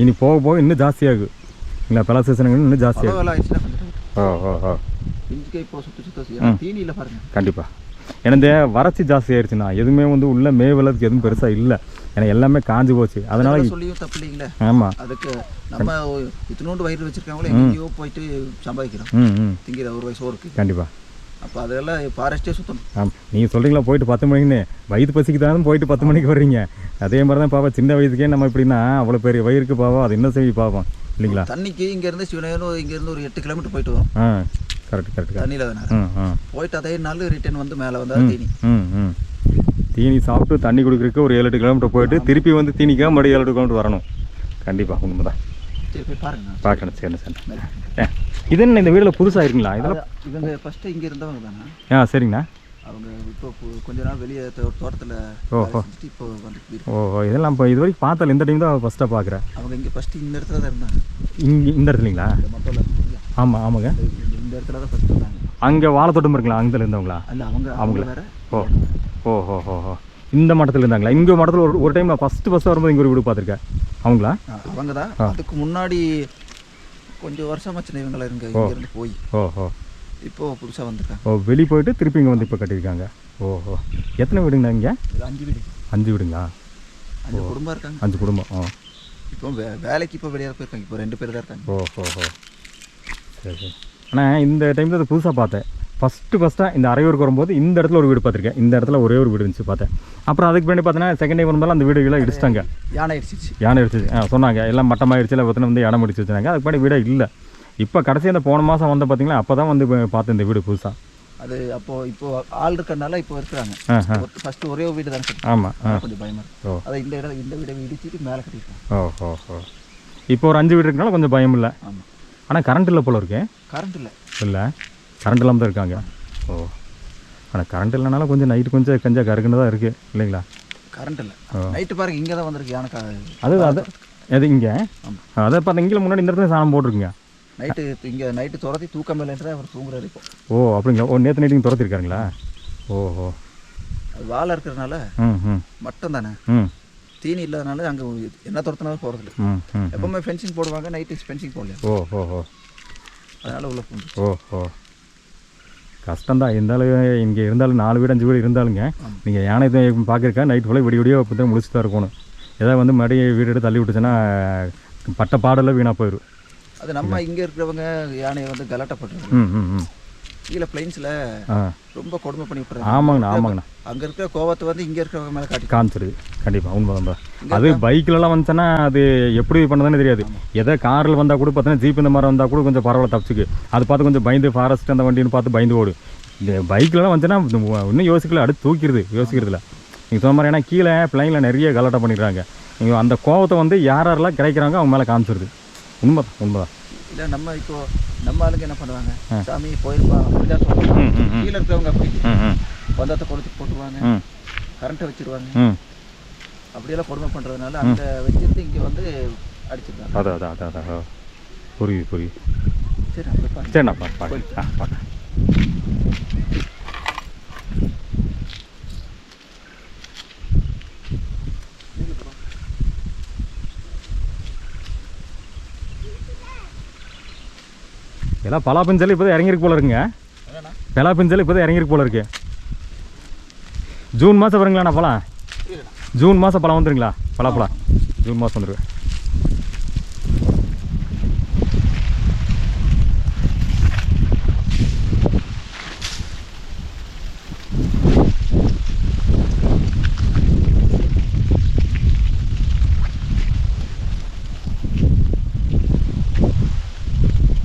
[SPEAKER 1] இனி போக போக இன்னும் ஜாஸ்தியாகும் இல்லை? பல சீசனுங்க இன்னும் ஜாஸ்தியாகும்.
[SPEAKER 3] வேலை ஆயிடுச்சுன்னா கொஞ்சம்
[SPEAKER 1] ஓஹோ
[SPEAKER 3] இஞ்சிக்கை இப்போ சுற்றி தீனியில் பாருங்க.
[SPEAKER 1] கண்டிப்பாக. ஏன்னா இந்த வறட்சி ஜாஸ்தி ஆயிடுச்சுன்னா எதுவுமே வந்து உள்ள மேவலத்துக்கு எதுவும் பெருசாக இல்லை. ஏன்னா எல்லாமே காஞ்சி போச்சு. அதனால
[SPEAKER 3] சொல்லியும் தப்பு இல்லைங்களே.
[SPEAKER 1] ஆமாம்
[SPEAKER 3] அதுக்கு நம்ம இத்தினோண்டு வயிறு வச்சிருக்காங்களோ எங்கேயோ போயிட்டு சம்பாதிக்கிறோம். திங்கிற ஒரு வயசு சோறுக்கு.
[SPEAKER 1] கண்டிப்பாக.
[SPEAKER 3] அப்போ அதெல்லாம் ஃபாரஸ்ட்டே சுத்தணும்.
[SPEAKER 1] நீங்கள் சொல்கிறீங்களா போயிட்டு 10 மணிக்குன்னு? வயிற்று பசிக்கு தான் போயிட்டு 10 மணிக்கு வர்றீங்க. அதே மாதிரி தான் பாப்பா சின்ன வயசுக்கே நம்ம இப்படின்னா அவ்வளோ பெரிய வயிறுக்கு பாவம் அது என்ன செய்ய பார்ப்போம் இல்லைங்களா?
[SPEAKER 3] தண்ணிக்கு இங்கேருந்து சிவனேரும் இங்கேருந்து ஒரு 8 கிலோமீட்டர் போயிட்டு வரும்.
[SPEAKER 1] கரெக்ட்.
[SPEAKER 3] தண்ணியில் தானே போயிட்டு அதே நாள் ரிட்டர்ன் வந்து மேலே வந்தால் தீனி
[SPEAKER 1] தீனி சாப்பிட்டு தண்ணி குடிக்கிறதுக்கு ஒரு 7-8 கிலோமீட்டர் போயிட்டு திருப்பி வந்து தீனிக்காக மறுபடியும் 7-8 கிலோமீட்டர் வரணும். கண்டிப்பாக உண்மை தான்.
[SPEAKER 3] சரி போய் பாருங்க.
[SPEAKER 1] பார்க்கணும். சரி சார். இது என்ன இந்த வீடில் புதுசாக இருக்குங்களா? இதெல்லாம்
[SPEAKER 3] இவங்க ஃபஸ்ட்டு இங்கே இருந்தவங்க தானே?
[SPEAKER 1] சரிங்கண்ணா.
[SPEAKER 3] அவங்க இப்போ கொஞ்ச நாள் வெளியே தோட்டத்தில் இப்போ வந்து.
[SPEAKER 1] ஓஹோ இதெல்லாம் இப்போ இது வரைக்கும் பார்த்தல இந்த டைம் தான் ஃபஸ்ட்டாக பார்க்குறேன்.
[SPEAKER 3] அவங்க இங்கே ஃபஸ்ட்டு இந்த இடத்துல தான் இருந்தாங்க.
[SPEAKER 1] இந்த இடத்துலங்களா? ஆமாம் ஆமாங்க.
[SPEAKER 3] இந்த இடத்துல தான் ஃபஸ்ட்டு இருந்தாங்க.
[SPEAKER 1] அங்கே வாழைத்தோட்டம் இருக்குங்களா? அங்கே இருந்தவங்களா?
[SPEAKER 3] இல்லை
[SPEAKER 1] அவங்கள வேறு. ஓஹோ இந்த மட்டத்தில் இருந்தாங்களா? இங்கே மட்டத்தில் ஒரு டைம் ஃபஸ்ட்டு வரும்போது இங்கே ஒரு வீடு பார்த்துருக்கேன். அவங்களா? அவங்க தான்.
[SPEAKER 3] அதுக்கு முன்னாடி கொஞ்சம் வருஷமாச்சு இவங்கள இங்கேருந்து போய்.
[SPEAKER 1] ஓஹோ
[SPEAKER 3] இப்போ புதுசாக வந்திருக்காங்க.
[SPEAKER 1] வெளியே போயிட்டு திருப்பி இங்கே வந்து இப்போ கட்டியிருக்காங்க. ஓஹோ எத்தனை வீடுங்கண்ணா இங்கே?
[SPEAKER 3] 5 வீடு.
[SPEAKER 1] 5 வீடுங்களா?
[SPEAKER 3] 5 குடும்பம் இருக்காங்க.
[SPEAKER 1] 5 குடும்பம்.
[SPEAKER 3] இப்போ வேலைக்கு இப்போ வெளியே போயிருக்காங்க. இப்போ 2 பேர் தான் இருக்காங்க.
[SPEAKER 1] ஓஹோ சரி. ஆனால் இந்த டைமில் அதை புதுசாக பார்த்தேன். ஃபஸ்ட்டாக இந்த அரையூருக்கு வரும்போது இந்த இடத்துல ஒரு வீடு பார்த்துருக்கேன். இந்த இடத்துல ஒரே ஒரு வீடு இருந்துச்சு பார்த்தேன். அப்புறம் அதுக்கு பின்னாடி பார்த்தீங்கன்னா செகண்ட் டைம் வரும்போது அந்த வீடுகளாம் இடிச்சிட்டாங்க. யானை அடிச்சிச்சு சொன்னாங்க. எல்லாம் மட்டமாகிடுச்சு. இல்லை பார்த்தீங்கன்னா வந்து இடம் முடிச்சு வச்சுருந்தாங்க. அதுக்கு பின்னாடி வீடே இல்லை. இப்போ கடைசி அந்த போன மாதம் வந்து பார்த்தீங்களா அப்போ தான் வந்து பார்த்தேன் இந்த வீடு புதுசாக.
[SPEAKER 3] அது இப்போ ஆள் இருக்கிறனால இப்போ இருக்கிறாங்க. ஃபஸ்ட்டு ஒரே வீடு தானே.
[SPEAKER 1] ஆமாம்
[SPEAKER 3] கொஞ்சம் பயமாக இருக்கும். அதை இந்த வீடை இடிச்சிட்டு மேலே கட்டியிருக்காங்க.
[SPEAKER 1] ஓஹோ இப்போ ஒரு 5 வீடு இருக்கனால கொஞ்சம் பயம் இல்லை.
[SPEAKER 3] ஆமாம்.
[SPEAKER 1] ஆனால் கரண்ட் இல்லை போல இருக்கேன்.
[SPEAKER 3] கரண்ட் இல்லை
[SPEAKER 1] கரண்ட் இல்லாமல் தான் இருக்காங்க. ஆனால் கரண்ட் இல்லைனால கொஞ்சம் நைட்டு கொஞ்சம் கருக்குன்னு தான் இருக்குது இல்லைங்களா?
[SPEAKER 3] கரண்ட் இல்லை. நைட்டு பாருங்க இங்கே தான் வந்திருக்கு யானை.
[SPEAKER 1] அது இங்கே அதை பார்த்து இங்கே முன்னாடி இந்த இடத்துல சாணம் போட்டிருக்குங்க.
[SPEAKER 3] நைட்டு துரத்தி தூக்கம் இல்லைன்ற அவர் தூங்குறாரு இப்போ.
[SPEAKER 1] அப்படிங்களா? நேற்று நைட்டு துரத்திருக்காருங்களா? ஓஹோ
[SPEAKER 3] அது வாழை இருக்கிறதுனால மட்டும் தானே. தீனி இல்லாதனால அங்கே என்ன துரத்தினாலும் போகிறதில்ல. எப்பவுமே ஃபென்சிங் போடுவாங்க. நைட்டு ஃபென்சிங் போடல.
[SPEAKER 1] ஓஹோ
[SPEAKER 3] அதனால் உள்ள போகுது.
[SPEAKER 1] ஓஹோ கஷ்டம்தான். இருந்தாலும் இங்கே இருந்தாலும் 4 வீடு 5 வீடு இருந்தாலுங்க நீங்கள் யானை பார்க்குறக்கா நைட் ஃபுல்லாக விடிய அப்போ தான் முடிச்சு தான் இருக்கணும். ஏதாவது வந்து மறுபடியும் வீடு எடுத்து தள்ளி விட்டுச்சுன்னா பட்ட பாடெல்லாம் வீணாக போயிடும்.
[SPEAKER 3] அது நம்ம இங்கே இருக்கிறவங்க யானையை வந்து கலாட்டப்பட்டுருவோம். கீழே பிளைன்ஸில் ரொம்ப கொடுமை பண்ணி விட்டுறாங்க.
[SPEAKER 1] ஆமாங்கண்ணா.
[SPEAKER 3] அங்கே இருக்கிற கோவத்தை வந்து இங்கே இருக்கிறவங்க மேலே
[SPEAKER 1] காமிச்சிருது. கண்டிப்பாக உண்மை. அது பைக்கிலலாம் வந்துச்சுன்னா அது எப்படி பண்ணதுன்னு தெரியாது. எதோ காரில் வந்தால் கூட பார்த்தீங்கன்னா ஜீப் இந்த மாதிரி வந்தால் கூட கொஞ்சம் பரவாயில்ல தப்பிச்சுக்கு. அது பார்த்து கொஞ்சம் பயந்து ஃபாரஸ்ட் அந்த வண்டின்னு பார்த்து பயந்து ஓடு. இந்த பைக்கிலலாம் வந்துச்சுன்னா இன்னும் யோசிக்கிறது இல்லை. நீங்கள் சொன்ன மாதிரி ஏன்னா கீழே பிளைனில் நிறைய கலாட்டம் பண்ணிடுறாங்க. நீங்கள் அந்த கோவத்தை வந்து யாரெல்லாம் கிடைக்கிறாங்க அவங்க மேலே காமிச்சிருது. உண்மைதான். இல்லை
[SPEAKER 3] நம்ம ஆளுங்க என்ன பண்ணுவாங்க? சாமி போயிருப்பா கீழே இருக்கிறவங்க அப்படி பந்தத்தை கொளுத்தி போட்டுருவாங்க. கரண்ட்டை வச்சிருவாங்க. அப்படியெல்லாம் கொடுமை பண்ணுறதுனால அந்த வச்சிருந்து இங்கே வந்து அடிச்சிருக்காங்க.
[SPEAKER 1] அதான் புரியுது.
[SPEAKER 3] சரி
[SPEAKER 1] நான் பார்க்க எல்லாம் பலாப்பிஞ்சல் இப்போ தான் இறங்கிருக்கு போல இருக்குங்க. பலாப்பிஞ்சல் இப்போ தான் இறங்கிருக்கு போல இருக்கு. ஜூன் மாதம் வருங்களாண்ணா பழம்? ஜூன் மாதம் பழம் வந்துருங்களா? பலாப்பழம் ஜூன் மாதம் வந்துருக்கு.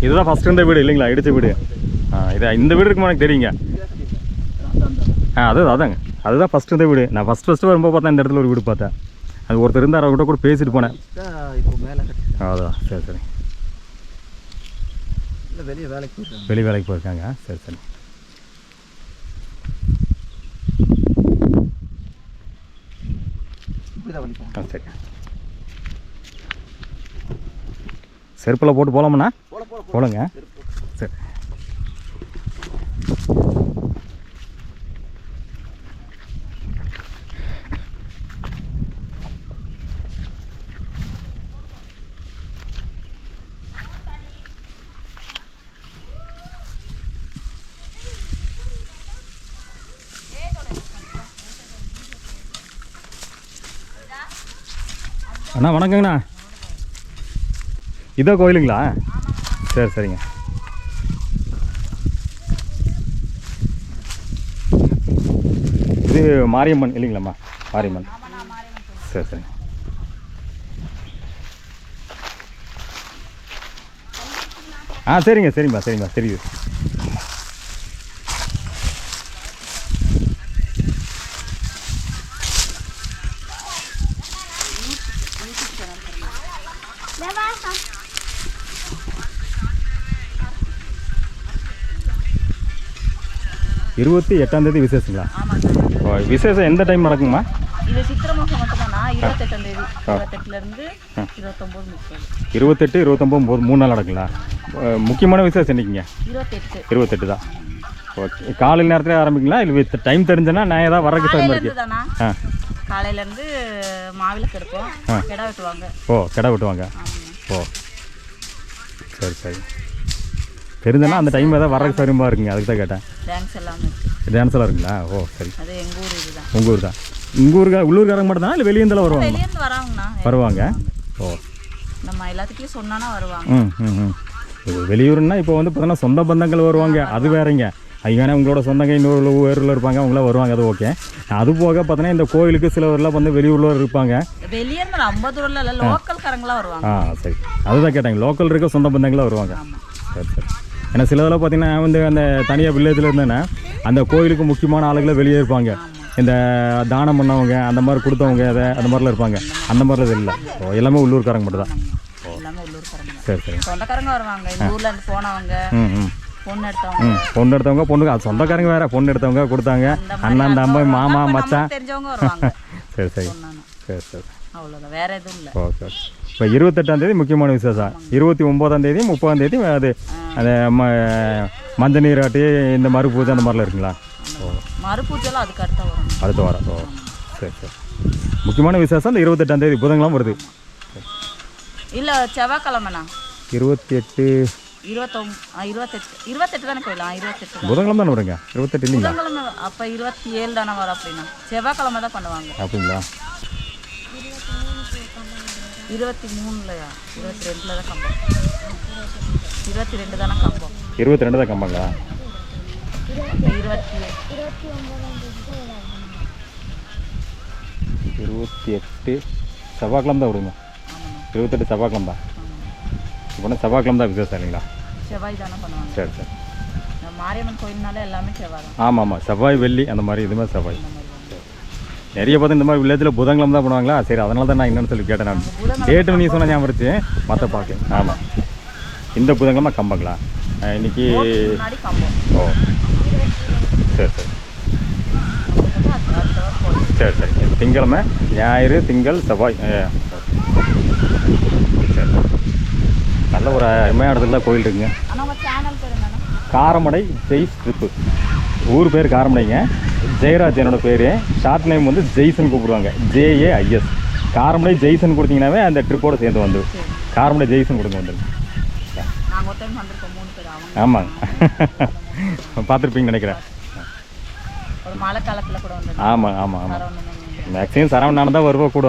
[SPEAKER 1] இதுதான் ஃபஸ்ட்டு இருந்த வீடு இல்லைங்களா? இடித்த வீடு. இந்த வீடு இருக்குமா எனக்கு தெரியுங்க. அதுதாங்க அதுதான் ஃபஸ்ட்டு இருந்த வீடு. நான் ஃபஸ்ட்டு வரும்போது பார்த்தேன் இந்த இடத்துல ஒரு வீடு பார்த்தேன். அது ஒருத்தர் இருந்தார், அவர்கிட்ட கூட பேசிட்டு போனேன்.
[SPEAKER 3] இப்போ மேலே கட்டிட்டாங்க.
[SPEAKER 1] அதான் சரி சரி.
[SPEAKER 3] இல்லை வெளியே வேலைக்கு போயிருக்காங்க.
[SPEAKER 1] வெளி வேலைக்கு போயிருக்காங்க. சரி சரி.
[SPEAKER 3] இப்படி தான் வலிப்பாங்க.
[SPEAKER 1] சரி. செருப்பில் போட்டு போகலாமண்ணா? போலங்க. சரி. அண்ணா வணக்கங்கண்ணா. இதோ கோயிலுங்களா? சரி சரிங்க. இது மாரியம்மன் இல்லைங்களாம்மா? மாரியம்மன். சரி சரி. சரிங்க சரிங்கம்மா சரிங்கம்மா தெரியுது. இருபத்தி 8ஆம் விசேஷங்களா? விசேஷம் எந்த டைம் நடக்குங்கம்மா?
[SPEAKER 4] இது சித்திரை மாதம் மட்டும்தானா? 28ஆம் தேதி. 28லேருந்து 29, 30.
[SPEAKER 1] 28, 29, 3 நாள் நடக்குங்களா? முக்கியமான விசேஷம் என்னைக்குங்க? 28 தான். ஓகே. காலையில் நேரத்தில் ஆரம்பிங்களா? இல்லை டைம் தெரிஞ்சேன்னா நான் ஏதாவது வரக்கு டைம் இருக்கு.
[SPEAKER 4] காலையிலேருந்து மாவிளக்கு எடுப்போம், கிடா வெட்டுவாங்க.
[SPEAKER 1] கிடா வெட்டுவாங்க. சரி சரி. தெரிஞ்சேன்னா அந்த டைம் ஏதாவது வரக்கு சௌரியமாக இருக்குங்க, அதுக்கு தான் கேட்டேன்.
[SPEAKER 4] டான்ஸ் எல்லாமே இருக்குது.
[SPEAKER 1] டான்ஸ் எல்லாம் இருக்குங்களா? சரி.
[SPEAKER 4] அது எங்கள் ஊர் இதுதான்.
[SPEAKER 1] உங்கள் ஊர் தான். உங்கள் ஊருக்கு உள்ளூர்காரங்க மட்டும் தான் இல்லை வெளியேருந்துலாம் வருவாங்க?
[SPEAKER 4] வெளியேருந்து வராங்கண்ணா.
[SPEAKER 1] வருவாங்க.
[SPEAKER 4] நம்ம எல்லாத்துக்கும் சொன்னானா வருவாங்க.
[SPEAKER 1] வெளியூர்னா இப்போ வந்து பார்த்தீங்கன்னா சொந்த பந்தங்கள் வருவாங்க, அது வேறங்க. அதுக்கான உங்களோட சொந்தங்க இன்னொரு ஊரில் இருப்பாங்க, அவங்களாம் வருவாங்க, அது ஓகே. அது போக பார்த்தீங்கன்னா இந்த கோயிலுக்கு சிலவரெலாம் வந்து வெளியூரில் இருப்பாங்க.
[SPEAKER 4] வெளியேருந்து 50 ஊரில் இல்லை, லோக்கல் காரங்களாம் வருவாங்க.
[SPEAKER 1] சரி, அதுதான் கேட்டாங்க. லோக்கல் இருக்க சொந்த பந்தங்களாம் வருவாங்க. சரி சரி. ஏன்னா சிலதெல்லாம் பார்த்தீங்கன்னா வந்து அந்த தனியாக வில்லேஜில் இருந்தேன்னா அந்த கோயிலுக்கு முக்கியமான ஆளுகளை வெளியே இருப்பாங்க. இந்த தானம் பண்ணவங்க, அந்த மாதிரி கொடுத்தவங்க, அந்த மாதிரிலாம் இருப்பாங்க. அந்த மாதிரிலாம் இது இல்லை. எல்லாமே உள்ளூர்காரங்க மட்டும் தான்.
[SPEAKER 4] எல்லாமே உள்ளூர்காரங்க.
[SPEAKER 1] சரி சரி.
[SPEAKER 4] சொந்தக்காரங்க வருவாங்க, இந்த ஊரில் இருந்து போனவங்க, பொண்ணு
[SPEAKER 1] எடுத்தவங்க பொண்ணுங்க, அது சொந்தக்காரங்க வேற. பொண்ணு எடுத்தவங்க கொடுத்தாங்க, அண்ணன் தம்பி மாமா மச்சான்
[SPEAKER 4] தெரிஞ்சவங்க வருவாங்க.
[SPEAKER 1] சரி சரி சரி சரி.
[SPEAKER 4] அவ்வளோதான், வேற எதுவும் இல்லை.
[SPEAKER 1] ஓகே. இப்போ 28ஆம் தேதி முக்கியமான விசேஷம். 29ஆம் தேதி 30ஆம் தேதி அது அந்த மஞ்சள் நீராட்டி இந்த மறு பூஜை அந்த மாதிரிலாம் இருக்குங்களா?
[SPEAKER 4] மறு பூஜைலாம் அதுக்கு
[SPEAKER 1] அடுத்த வாரம். சரி சரி. முக்கியமான விசேஷம் அந்த 28ஆம் தேதி புதன்கிழமை வருது.
[SPEAKER 4] இல்லை, செவ்வாய்க்கிழமைண்ணா.
[SPEAKER 1] 28
[SPEAKER 4] 28 தானே போயிடலாம். 28
[SPEAKER 1] புதன்கிழமை தானே வருங்க? 28 இல்லைங்களா?
[SPEAKER 4] புதன்கிழமை அப்போ 27 தானே வரும். அப்படின்னா செவ்வாய்க்கிழமை தான் பண்ணுவாங்க.
[SPEAKER 1] அப்படிங்களா?
[SPEAKER 4] 23இல்லையா? 22 தான் கம்பம். 22 தானே கம்பம்.
[SPEAKER 1] 22 தான் கம்பங்களா? 28 செவ்வாய்க்கிழமை தான் விடுங்க. 28 செவ்வாய்க்கிழமை தான். இப்போ செவ்வாய்க்கிழமை தான் விசேஷம் இல்லைங்களா?
[SPEAKER 4] செவ்வாய் தானே பண்ணுவாங்க.
[SPEAKER 1] சரி சரி.
[SPEAKER 4] மாரியம்மன் கோயில்னால எல்லாமே செவ்வாய் தான்.
[SPEAKER 1] ஆமாம். செவ்வாய் வெள்ளி அந்த மாதிரி இதுமாதிரி செவ்வாய். நிறைய பார்த்து இந்த மாதிரி வில்லேஜில் புதன்கிழமை தான் பண்ணுவாங்களா? சரி, அதனால தான் நான் என்னென்னு சொல்லி கேட்டேன். நான் டேட்டு நீ சொன்ன ஞாபகம் இருந்துச்சு, மற்ற பார்க்க. ஆமாம், இந்த புதன்கிழமை கம்பங்களா? இன்னைக்கு சரி சரி சரி சரி. திங்கக்கிழமை, ஞாயிறு, திங்கள், செவ்வாய். சரி, நல்ல ஒரு அருமையான இடத்துல தான் கோயில் இருக்குங்க. காரமடை ஜெய்ஸ் ட்ரிப்பு. ஊர் பேர் காரமடைங்க. ஜெயராஜ் என்னோட பேர். ஷார்ட் நேம் வந்து ஜெய்சன் கூப்பிடுவாங்க, JAIS. காரமடை ஜெய்சன் கொடுத்தீங்கன்னாவே அந்த ட்ரிப்போட சேர்ந்து வந்து காரமடை ஜெய்சன் கொடுங்க வந்துடுங்க. ஆமாங்க, பார்த்துருப்பீங்கன்னு நினைக்கிறேன். ஆமாம் ஆமாம் ஆமாம். மேக்ஸிமம் சரவணான தான் வருவா கூட.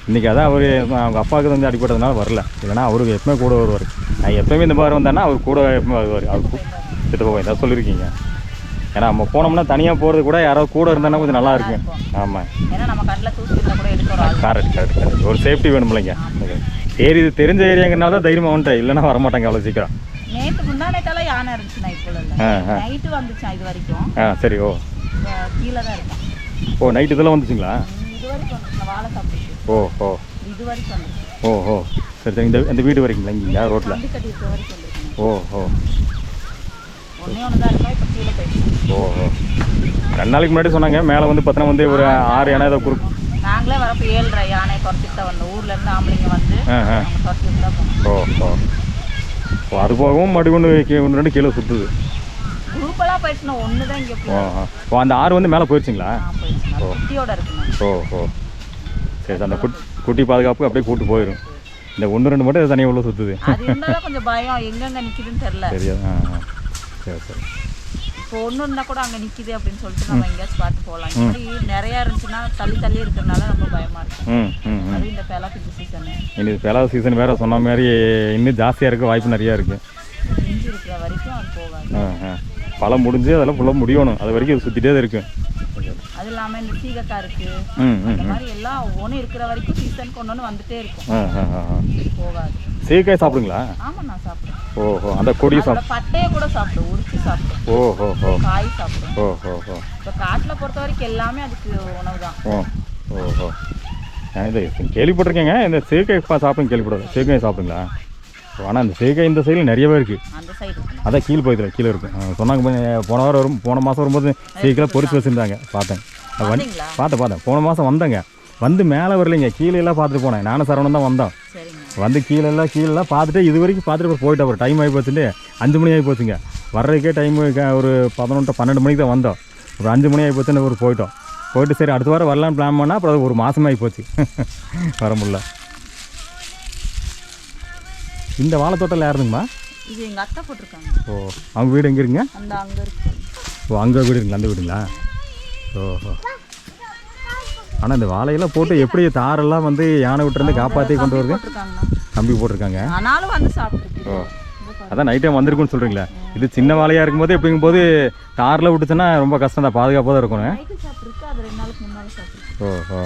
[SPEAKER 1] இன்றைக்கி அதான் அவர் அவங்க அப்பாவுக்கு வந்து அடிப்பட்டதுனால வரல. இல்லைனா அவருக்கு எப்பவுமே கூட வருவார். நான் எப்போயுமே இந்த மாதிரி வந்தேன்னா அவர் கூட எப்பவுமே வருவார். அவருக்கு சித்தப்பா ஏதாவது சொல்லியிருக்கீங்க. ஏன்னா நம்ம போனோம்னா தனியாக போகிறது கூட யாராவது கூட இருந்தாங்கன்னா கொஞ்சம் நல்லா இருக்கு. ஆமாம், கரெக்ட். ஒரு சேஃப்டி வேணும் இல்லைங்க. சரி, இது தெரிஞ்ச ஏரியாங்கிறனால தான் தைரியமாக வந்துட்டேன், இல்லைன்னா வரமாட்டாங்க அவ்வளோ சீக்கிரம்.
[SPEAKER 4] நேற்று முந்தானேத்தால யானை இருந்துச்சு, நைட்டு வந்துச்சா இது வரைக்கும்.
[SPEAKER 1] சரி.
[SPEAKER 4] கீழே தான் இருக்கேன்.
[SPEAKER 1] நைட்டு இதெல்லாம் வந்துச்சுங்களா?
[SPEAKER 4] இது வரைக்கும் வாழை சாப்பிட்டு.
[SPEAKER 1] ஓஹோ
[SPEAKER 4] இது வரைக்கும் வந்துருக்கு.
[SPEAKER 1] ஓஹோ சரி சரி. இந்த வீடு வரைக்குங்களா இங்கேயா ரோட்டில்?
[SPEAKER 4] கம்பி கட்டி இருக்க வரைக்கும் வந்துருக்கு.
[SPEAKER 1] ஓஹோ
[SPEAKER 4] ஒன்றே ஒன்று தான் இருக்கா, இப்போ கீழே போயிடுச்சு.
[SPEAKER 1] ஓஹோ 2 நாளைக்கு முன்னாடி சொன்னாங்க மேலே வந்து பார்த்தீங்கன்னா வந்து ஒரு 6 யானை ஏதோ குறுக்கு.
[SPEAKER 4] நாங்களே வரப்போ 7 யானை குறைச்சிட்டு தான் வந்தோம். ஊர்லேருந்து ஆம்பளைங்க வந்து அவங்க குறைச்சிட்டு தான் போனோம்.
[SPEAKER 1] ஓஹோ ஓ அது போகவும் மறுபடி ஒன்று 2 கிலோ சுற்றுது.
[SPEAKER 4] குரூப்பெல்லாம் போயிடுச்சுன்னா ஒன்று தான் இங்கே
[SPEAKER 1] ஓஹோ ஓ அந்த 6 வந்து மேலே போயிடுச்சிங்களா?
[SPEAKER 4] போயிடுச்சு. குட்டியோட இருக்குண்ணா.
[SPEAKER 1] ஓஹோ சரி அந்த குட்டி பாதுகாப்பு அப்படியே கூட்டு போயிடும். இந்த 1-2 மட்டும் தனியாக உள்ள சுற்றுது.
[SPEAKER 4] அது இருந்தால் கொஞ்சம் பயம், எங்கெங்கே நிற்கிதுன்னு தெரில.
[SPEAKER 1] சரியா சரி சரி.
[SPEAKER 4] இப்போ ஒன்று இருந்தால் கூட அங்கே நிற்கிது அப்படின்னு சொல்லிட்டு நம்ம எங்கேயாச்சும் பார்த்து போகலாம். இந்த மாதிரி நிறையா இருந்துச்சுன்னா தள்ளி இருக்கிறதுனால ரொம்ப பயமாக இருக்கும். அது இந்த பெலாக்கு சீசனு.
[SPEAKER 1] இன்னைக்கு பெலாக்கு சீசன் வேறு சொன்ன மாதிரி இன்னும் ஜாஸ்தியாக இருக்க வாய்ப்பு நிறையா இருக்குது.
[SPEAKER 4] இஞ்சி இருக்கிற வரைக்கும் அது போகாது.
[SPEAKER 1] பழம் முடிஞ்சு அதெல்லாம் ஃபுல்லாக முடியணும், அது வரைக்கும் சுற்றிட்டே தான் இருக்கும்.
[SPEAKER 4] அது இல்லாமல் இந்த சீகக்காய் இருக்குது, அந்த மாதிரி எல்லாம் ஒவ்வொன்று இருக்கிற வரைக்கும் சீசனுக்கு ஒன்று வந்துட்டே இருக்கும். போகாது.
[SPEAKER 1] சீக்காய் சாப்பிடுங்களா?
[SPEAKER 4] ஆமாம் நான் சாப்பிடுவேன்.
[SPEAKER 1] ஓஹோ அந்த கொடியை
[SPEAKER 4] பட்டையை கூட சாப்பிடுவோம், உரிச்சு சாப்பிடுவோம்.
[SPEAKER 1] ஓஹோ
[SPEAKER 4] காய் சாப்பிடுவோம்.
[SPEAKER 1] ஓஹோ
[SPEAKER 4] இப்போ காட்டில் பொறுத்த வரைக்கும் எல்லாமே அதுக்கு உணவு தான்.
[SPEAKER 1] ஓஹோ நான் இதை கேள்விப்பட்டிருக்கேங்க. இந்த சீக்காய் சாப்பிடுங்க கேள்விப்படாது. சீக்காய் சாப்பிடுங்களா? ஆனால் அந்த சீக்காய் இந்த சைடில் நிறையவே இருக்குது.
[SPEAKER 4] அந்த சைடு
[SPEAKER 1] அதான் கீழே போயிடுறேன், கீழே இருக்கும் சொன்னாங்க. போன மாதம் வரும்போது சீக்கிரம் பொறிச்சு வச்சுருந்தாங்க, பார்த்தேன். பார்த்தேன் போன மாதம் வந்தேங்க. வந்து மேலே வரலைங்க, கீழே எல்லாம் பார்த்துட்டு போனேன். நானும் சரவணன் தான் வந்தோம். வந்து கீழெல்லாம் பார்த்துட்டு இது வரைக்கும் பார்த்துட்டு போயிட்டோம். ஒரு டைம் ஆகி போச்சுட்டு 5 மணி ஆகி போச்சுங்க. வர்றதுக்கே டைம் ஒரு 11-12 மணிக்கு தான் வந்தோம். ஒரு 5 மணி ஆகி போச்சுன்னு போயிட்டு சரி அடுத்த வாரம் வரலான்னு பிளான் பண்ணால் அப்புறம் ஒரு மாதமே ஆகி போச்சு வர முடியல. இந்த வாழைத்தோட்டம் யாருதுங்கம்மா?
[SPEAKER 4] இது எங்கள் அத்தை போட்டிருக்காங்க.
[SPEAKER 1] ஓ அவங்க வீடு எங்கே இருக்குங்க?
[SPEAKER 4] அங்கே இருக்கு.
[SPEAKER 1] ஓ அங்கே வீடு இருக்குங்களா? அந்த வீடுங்களா? ஓஹோ ஆனால் இந்த வாழையெல்லாம் போட்டு எப்படி தாரெல்லாம் வந்து யானை விட்டுருந்து காப்பாற்றி கொண்டு வருது? கம்பி போட்டிருக்காங்க.
[SPEAKER 4] ஆனாலும் வந்து சாப்பிட்டு.
[SPEAKER 1] ஓ அதான் நைட் டைம் வந்திருக்குன்னு சொல்கிறீங்களா? இது சின்ன வாழையாக இருக்கும்போது எப்படிங்கும்போது தாரில் விட்டுச்சுன்னா ரொம்ப கஷ்டம் தான், பாதுகாப்பாக தான் இருக்கணும். ஓஹோ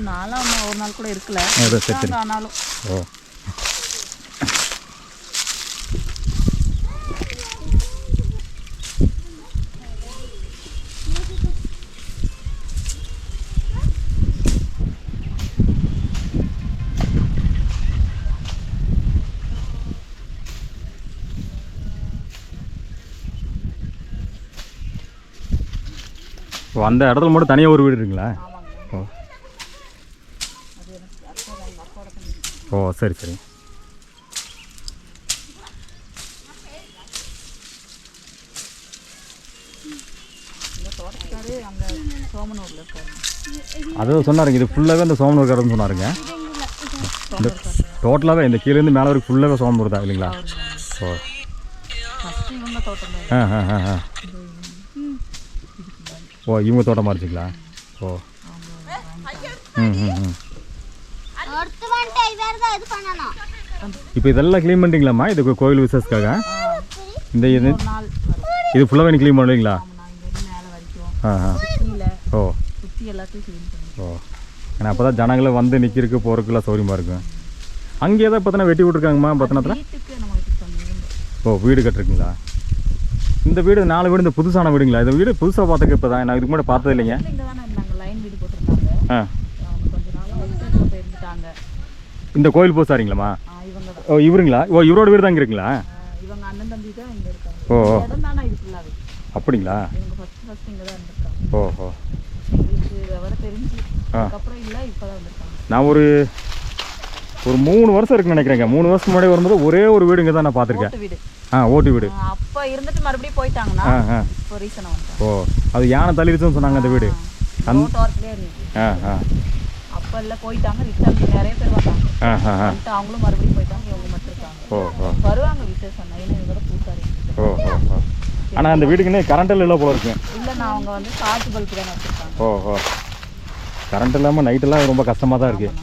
[SPEAKER 4] நானும் ஒரு நாள் கூட இருக்கல.
[SPEAKER 1] சரி
[SPEAKER 4] ஆனாலும்
[SPEAKER 1] ஓ அந்த இடத்துல மட்டும் தனியாக ஒரு வீடு இருக்குங்களா? ஓ ஓ சரி சரி. அதான் சொன்னாருங்க, இது ஃபுல்லாகவே இந்த சோமனூர் கடைன்னு சொன்னாருங்க. இந்த டோட்டலாகவே இந்த கீழேருந்து மேலே வரைக்கும் ஃபுல்லாகவே சோமனூர் தான் இல்லைங்களா? ஓ ஓ இவங்க தோட்டமாக இருந்துச்சுங்களா? ஓ இப்போ இதெல்லாம் க்ளீன் பண்ணிட்டீங்களாம்மா? இது கோயில் விசேஷத்துக்காக இந்த இது ஃபுல்லாகவே நீ க்ளீன் பண்ணுவீங்களா? ஓ ஓ ஏன்னா அப்போ தான் ஜனங்களை வந்து நிற்கிறதுக்கு போகிறதுக்குலாம் சௌரியமாக இருக்கும். அங்கேயே தான் பார்த்தோன்னா வெட்டி விட்ருக்காங்கம்மா பத்தனத்தில். ஓ வீடு கட்டுருக்குங்களா? இந்த வீடு 4 வீடு இந்த புதுசான வீடுங்களா? இந்த வீடு புதுசாக பார்த்துக்க இப்போ தான், நான் இதுக்கு முன்னாடி பார்த்தது இல்லைங்க. இந்த கோயில் பூசாரிங்களாம்மா? ஓ இவருங்களா? ஓ இவரோட வீடு தான் இங்கே இருக்குங்களா? ஓ அப்படிங்களா? ஓஹோ நான் ஒரு 3 வருஷம் இருக்குன்னு நினைக்கிறேங்க. 3 வருஷம் முன்னாடி வரும்போது ஒரே ஒரு வீடு இங்கே தான் நான் பார்த்துருக்கேன். ஓட்டு வீடு.
[SPEAKER 4] அப்போ இருந்துட்டு மறுபடியும் போயிட்டாங்கன்னா இப்போ ரீசனா வந்து.
[SPEAKER 1] ஓ அது யானை தள்ளிடுச்சுன்னு சொன்னாங்க அந்த வீடு.
[SPEAKER 4] அப்போ எல்லாம் போயிட்டாங்க, ரிட்டர்ன் நிறைய பேர் வந்தாங்க. அவங்களும் மறுபடியும் போயிட்டாங்க, இவங்க மட்டும் இருக்காங்க. வருவாங்க விசேஷம் இவங்க பூசாரி.
[SPEAKER 1] ஓ ஆனால் அந்த வீடுக்குன்னு கரண்ட் இல்லை போல இருக்கு.
[SPEAKER 4] இல்லைண்ணா அவங்க வந்து சார்ஜ் பல்ப் தான் வச்சுருக்காங்க.
[SPEAKER 1] ஓஹோ கரண்ட் இல்லாமல் நைட்டெல்லாம் ரொம்ப கஷ்டமாக தான் இருக்குது.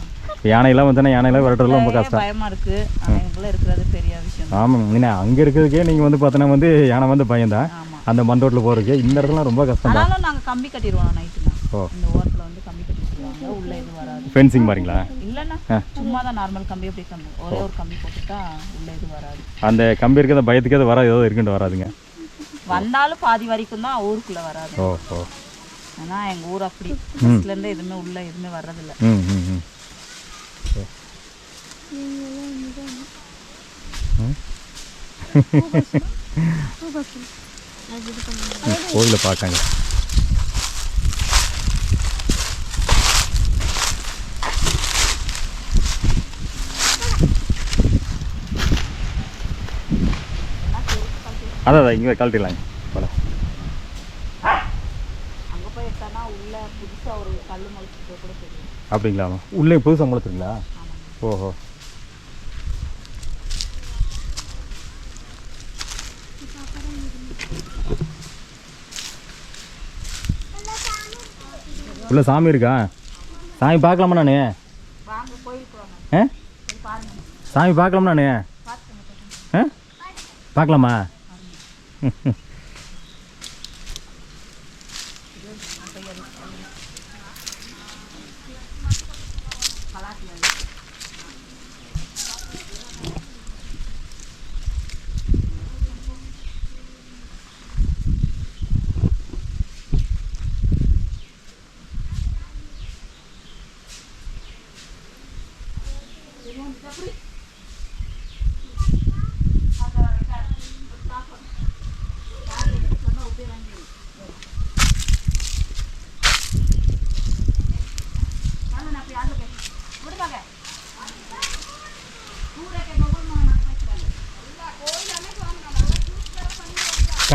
[SPEAKER 1] யானையெல்லாம் வந்தோன்னா யானையெல்லாம் விரட்டுறதுலாம் ரொம்ப கஷ்டம்.
[SPEAKER 4] பயமாக இருக்குது. எங்களுக்குள்ள இருக்கிறது பெரிய விஷயம்.
[SPEAKER 1] ஆமாங்க ஏன்னா அங்கே இருக்கிறதுக்கே நீங்கள் வந்து பார்த்தோன்னா வந்து யானை வந்து பயந்தான் அந்த மந்தோட்டில் போகிறதுக்கு. இந்த இடத்துலாம் ரொம்ப கஷ்டம் தான்.
[SPEAKER 4] நாங்கள் கம்பி கட்டிடுவோம் நைட்டுனா. இந்த ஓரத்தில் வந்து கம்பி கட்டிடுவாங்க, உள்ளே எதுவும் வராது.
[SPEAKER 1] ஃபென்சிங் மாதிரிங்களா?
[SPEAKER 4] இல்லைண்ணா சும்மா தான் நார்மல் கம்பி அப்படி கம்பி ஒரே ஒரு கம்பி போட்டுட்டா உள்ளே எதுவும் வராது.
[SPEAKER 1] அந்த கம்பி இருக்கிற பயத்துக்கு அது வராது, ஏதோ இருக்குன்ட்டு வராதுங்க.
[SPEAKER 4] வந்தாலும் பாதி வரைக்கும் தான் ஊருக்குள்ளே வராது.
[SPEAKER 1] ஓஹோ
[SPEAKER 4] ஏன்னா எங்கள் ஊர் அப்படி ஃபஸ்ட்லேருந்து எதுவுமே உள்ள எதுவுமே வர்றதில்ல.
[SPEAKER 1] ம் ம் ம் கோயிலை பார்க்காங்க. அதான் இங்கே கழட்டிடலாங்க போல.
[SPEAKER 4] அங்கே போய் எடுத்தானா உள்ள புதுசாக ஒரு கல் முளைச்சிட்டு கூட தெரியும்.
[SPEAKER 1] அப்படிங்களா? உள்ளே புதுசாக முளைச்சிருங்களா? ஓஹோ. உள்ள சாமி இருக்கா? சாமி பார்க்கலாமா நான்?
[SPEAKER 4] வாங்க கோயிலுக்கு வாங்க. பாருங்க
[SPEAKER 1] சாமி பார்க்கலாமா நான்? ஆ பார்க்கலாமா?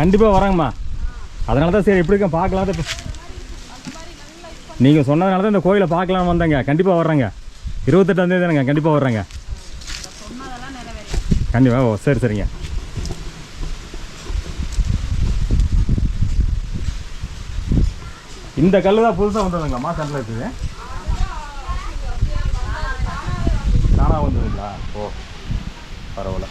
[SPEAKER 1] கண்டிப்பாக வராங்கம்மா. அதனால தான் சரி எப்படி இருக்க பார்க்கலாம். நீங்கள் சொன்னதுனால தான் இந்த கோயிலை பார்க்கலான்னு வந்தேங்க. கண்டிப்பாக வர்றாங்க. 28ஆம் தேதி தானேங்க? கண்டிப்பாக வர்றாங்க. கண்டிப்பாக. ஓ சரி சரிங்க. இந்த கல் தான் புதுசாக வந்ததுங்களாம்மா? சென்டரில் இருக்குது தானாக வந்ததுங்களா? ஓ பரவாயில்ல.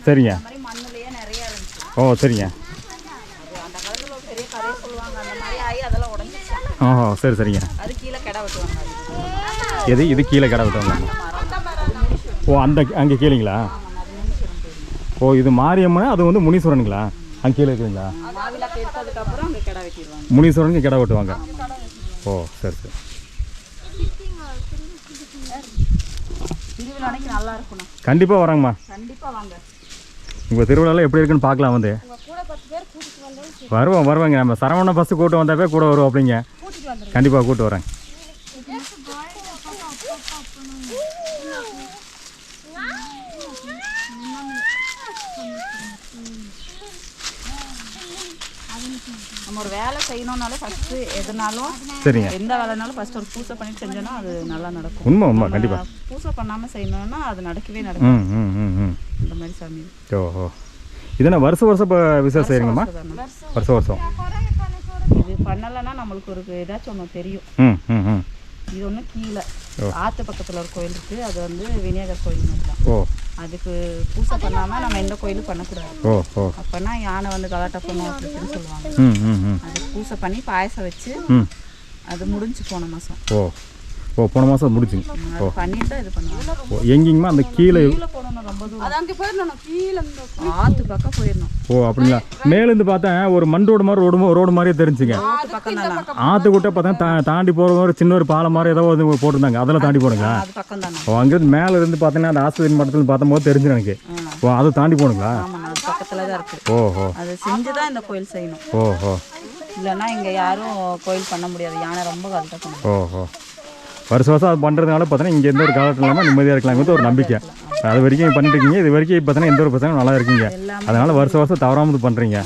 [SPEAKER 1] சரிங்க. ஓ சரிங்க. ஓஹோ சரி சரிங்க. எது இது கீழே கடை வெட்டுவாங்க? ஓ அந்த அங்கே கீழேங்களா? ஓ இது மாரியம்மன், அது வந்து முனீஸ்வரனுங்களா? அங்கே கீழே இருக்குதுங்களா? முனீஸ்வரனுக்கு கடை வெட்டுவாங்க. ஓ சரி சரி. கண்டிப்பாக வராங்கம்மா. உங்கள் திருவிழாவில் எப்படி இருக்குன்னு பார்க்கலாம். வந்து வருவாங்க. நம்ம சரவண பஸ்ஸு கூட்டு வந்தாவே கூட வருவோம். அப்படிங்க கண்டிப்பாக கூட்டு வரேன்.
[SPEAKER 4] நம்ம ஒரு வேலை செய்யணும்னாலே ஃபர்ஸ்ட் எதுனாலும்
[SPEAKER 1] சரிங்க,
[SPEAKER 4] எந்த வேலைனாலும் ஃபர்ஸ்ட் ஒரு பூசை பண்ணிட்டு செஞ்சோன்னா அது நல்லா நடக்கும்.
[SPEAKER 1] உண்மை கண்டிப்பாக.
[SPEAKER 4] பூசை பண்ணாமல் செய்யணும்னா அது நடக்கவே நடக்கும். இந்த மாதிரி சாமி.
[SPEAKER 1] ஓஹோ இதுனா வருஷம் இப்போ விசேஷம் செய்யுங்கம்மா? வருஷம்
[SPEAKER 4] இது பண்ணலைன்னா நம்மளுக்கு ஒரு ஏதாச்சும் ஒன்று தெரியும். இது ஒன்று கீழே ஆற்று பக்கத்தில் ஒரு கோயில் இருக்குது. அது வந்து விநாயகர் கோயில் மாதிரி தான்.
[SPEAKER 1] ஓ
[SPEAKER 4] அதுக்கு பூசை பண்ணாமல் நம்ம எந்த கோயிலும் பண்ணக்கூடாது. அப்போனா யானை வந்து கலாட்டா பண்ணும் அப்படின்னு சொல்லுவாங்க. அதுக்கு பூசை பண்ணி பாயசம் வச்சு அது முடிஞ்சு போன மாதம்.
[SPEAKER 1] ஓ போன மாதம் முடிச்சுங்க.
[SPEAKER 4] அது பண்ணிட்டு இது பண்ணுவாங்க.
[SPEAKER 1] ஓ எங்கேங்கம்மா? அந்த கீழே
[SPEAKER 4] போடணும், ரொம்ப தூரம். அது அங்கே போயிடணும், கீழே ஆற்று பக்கம் போயிடணும்.
[SPEAKER 1] ஓ அப்படிங்களா? மேலேருந்து பார்த்தேன் ஒரு மண் ரோடு மாதிரி ரோடு மாதிரியே தெரிஞ்சுங்க.
[SPEAKER 4] ஆற்று பக்கம் தானே?
[SPEAKER 1] ஆற்றுக்கிட்ட பார்த்தா தாண்டி போகிற மாதிரி சின்ன ஒரு பாலம் மாதிரி ஏதோ போட்டிருந்தாங்க. அதெல்லாம் தாண்டி போடுங்களா?
[SPEAKER 4] அது பக்கம் தானே.
[SPEAKER 1] ஓ அங்கேருந்து மேலே இருந்து பார்த்தீங்கன்னா அந்த ஆஸ்பத்திரி மட்டத்தில் பார்த்தம்போது தெரிஞ்சு எனக்கு. ஓ அதை தாண்டி போகணுங்களா?
[SPEAKER 4] ஆமாம், அது பக்கத்தில் தான் இருக்குது.
[SPEAKER 1] ஓஹோ
[SPEAKER 4] அது செஞ்சு தான் இந்த கோயில் செய்யணும்.
[SPEAKER 1] ஓஹோ
[SPEAKER 4] இல்லைன்னா இங்கே யாரும் கோயில் பண்ண முடியாது. யானை ரொம்ப கரெக்டாக பண்ணும்.
[SPEAKER 1] ஓஹோ வருஷம் அது பண்ணுறதுனால பார்த்தீங்கன்னா இங்கே எந்த ஒரு காலத்தில் இல்லாமல் நிம்மதியாக இருக்கலாங்கிறது ஒரு நம்பிக்கை. அது வரைக்கும் பண்ணிட்டு இருக்கீங்க. இது வரைக்கும் பார்த்தீங்கன்னா எந்த ஒரு பிரச்சனையும் நல்லா இருக்கீங்க. அதனால் வருஷம் தவறாமல் இது பண்ணுறீங்க.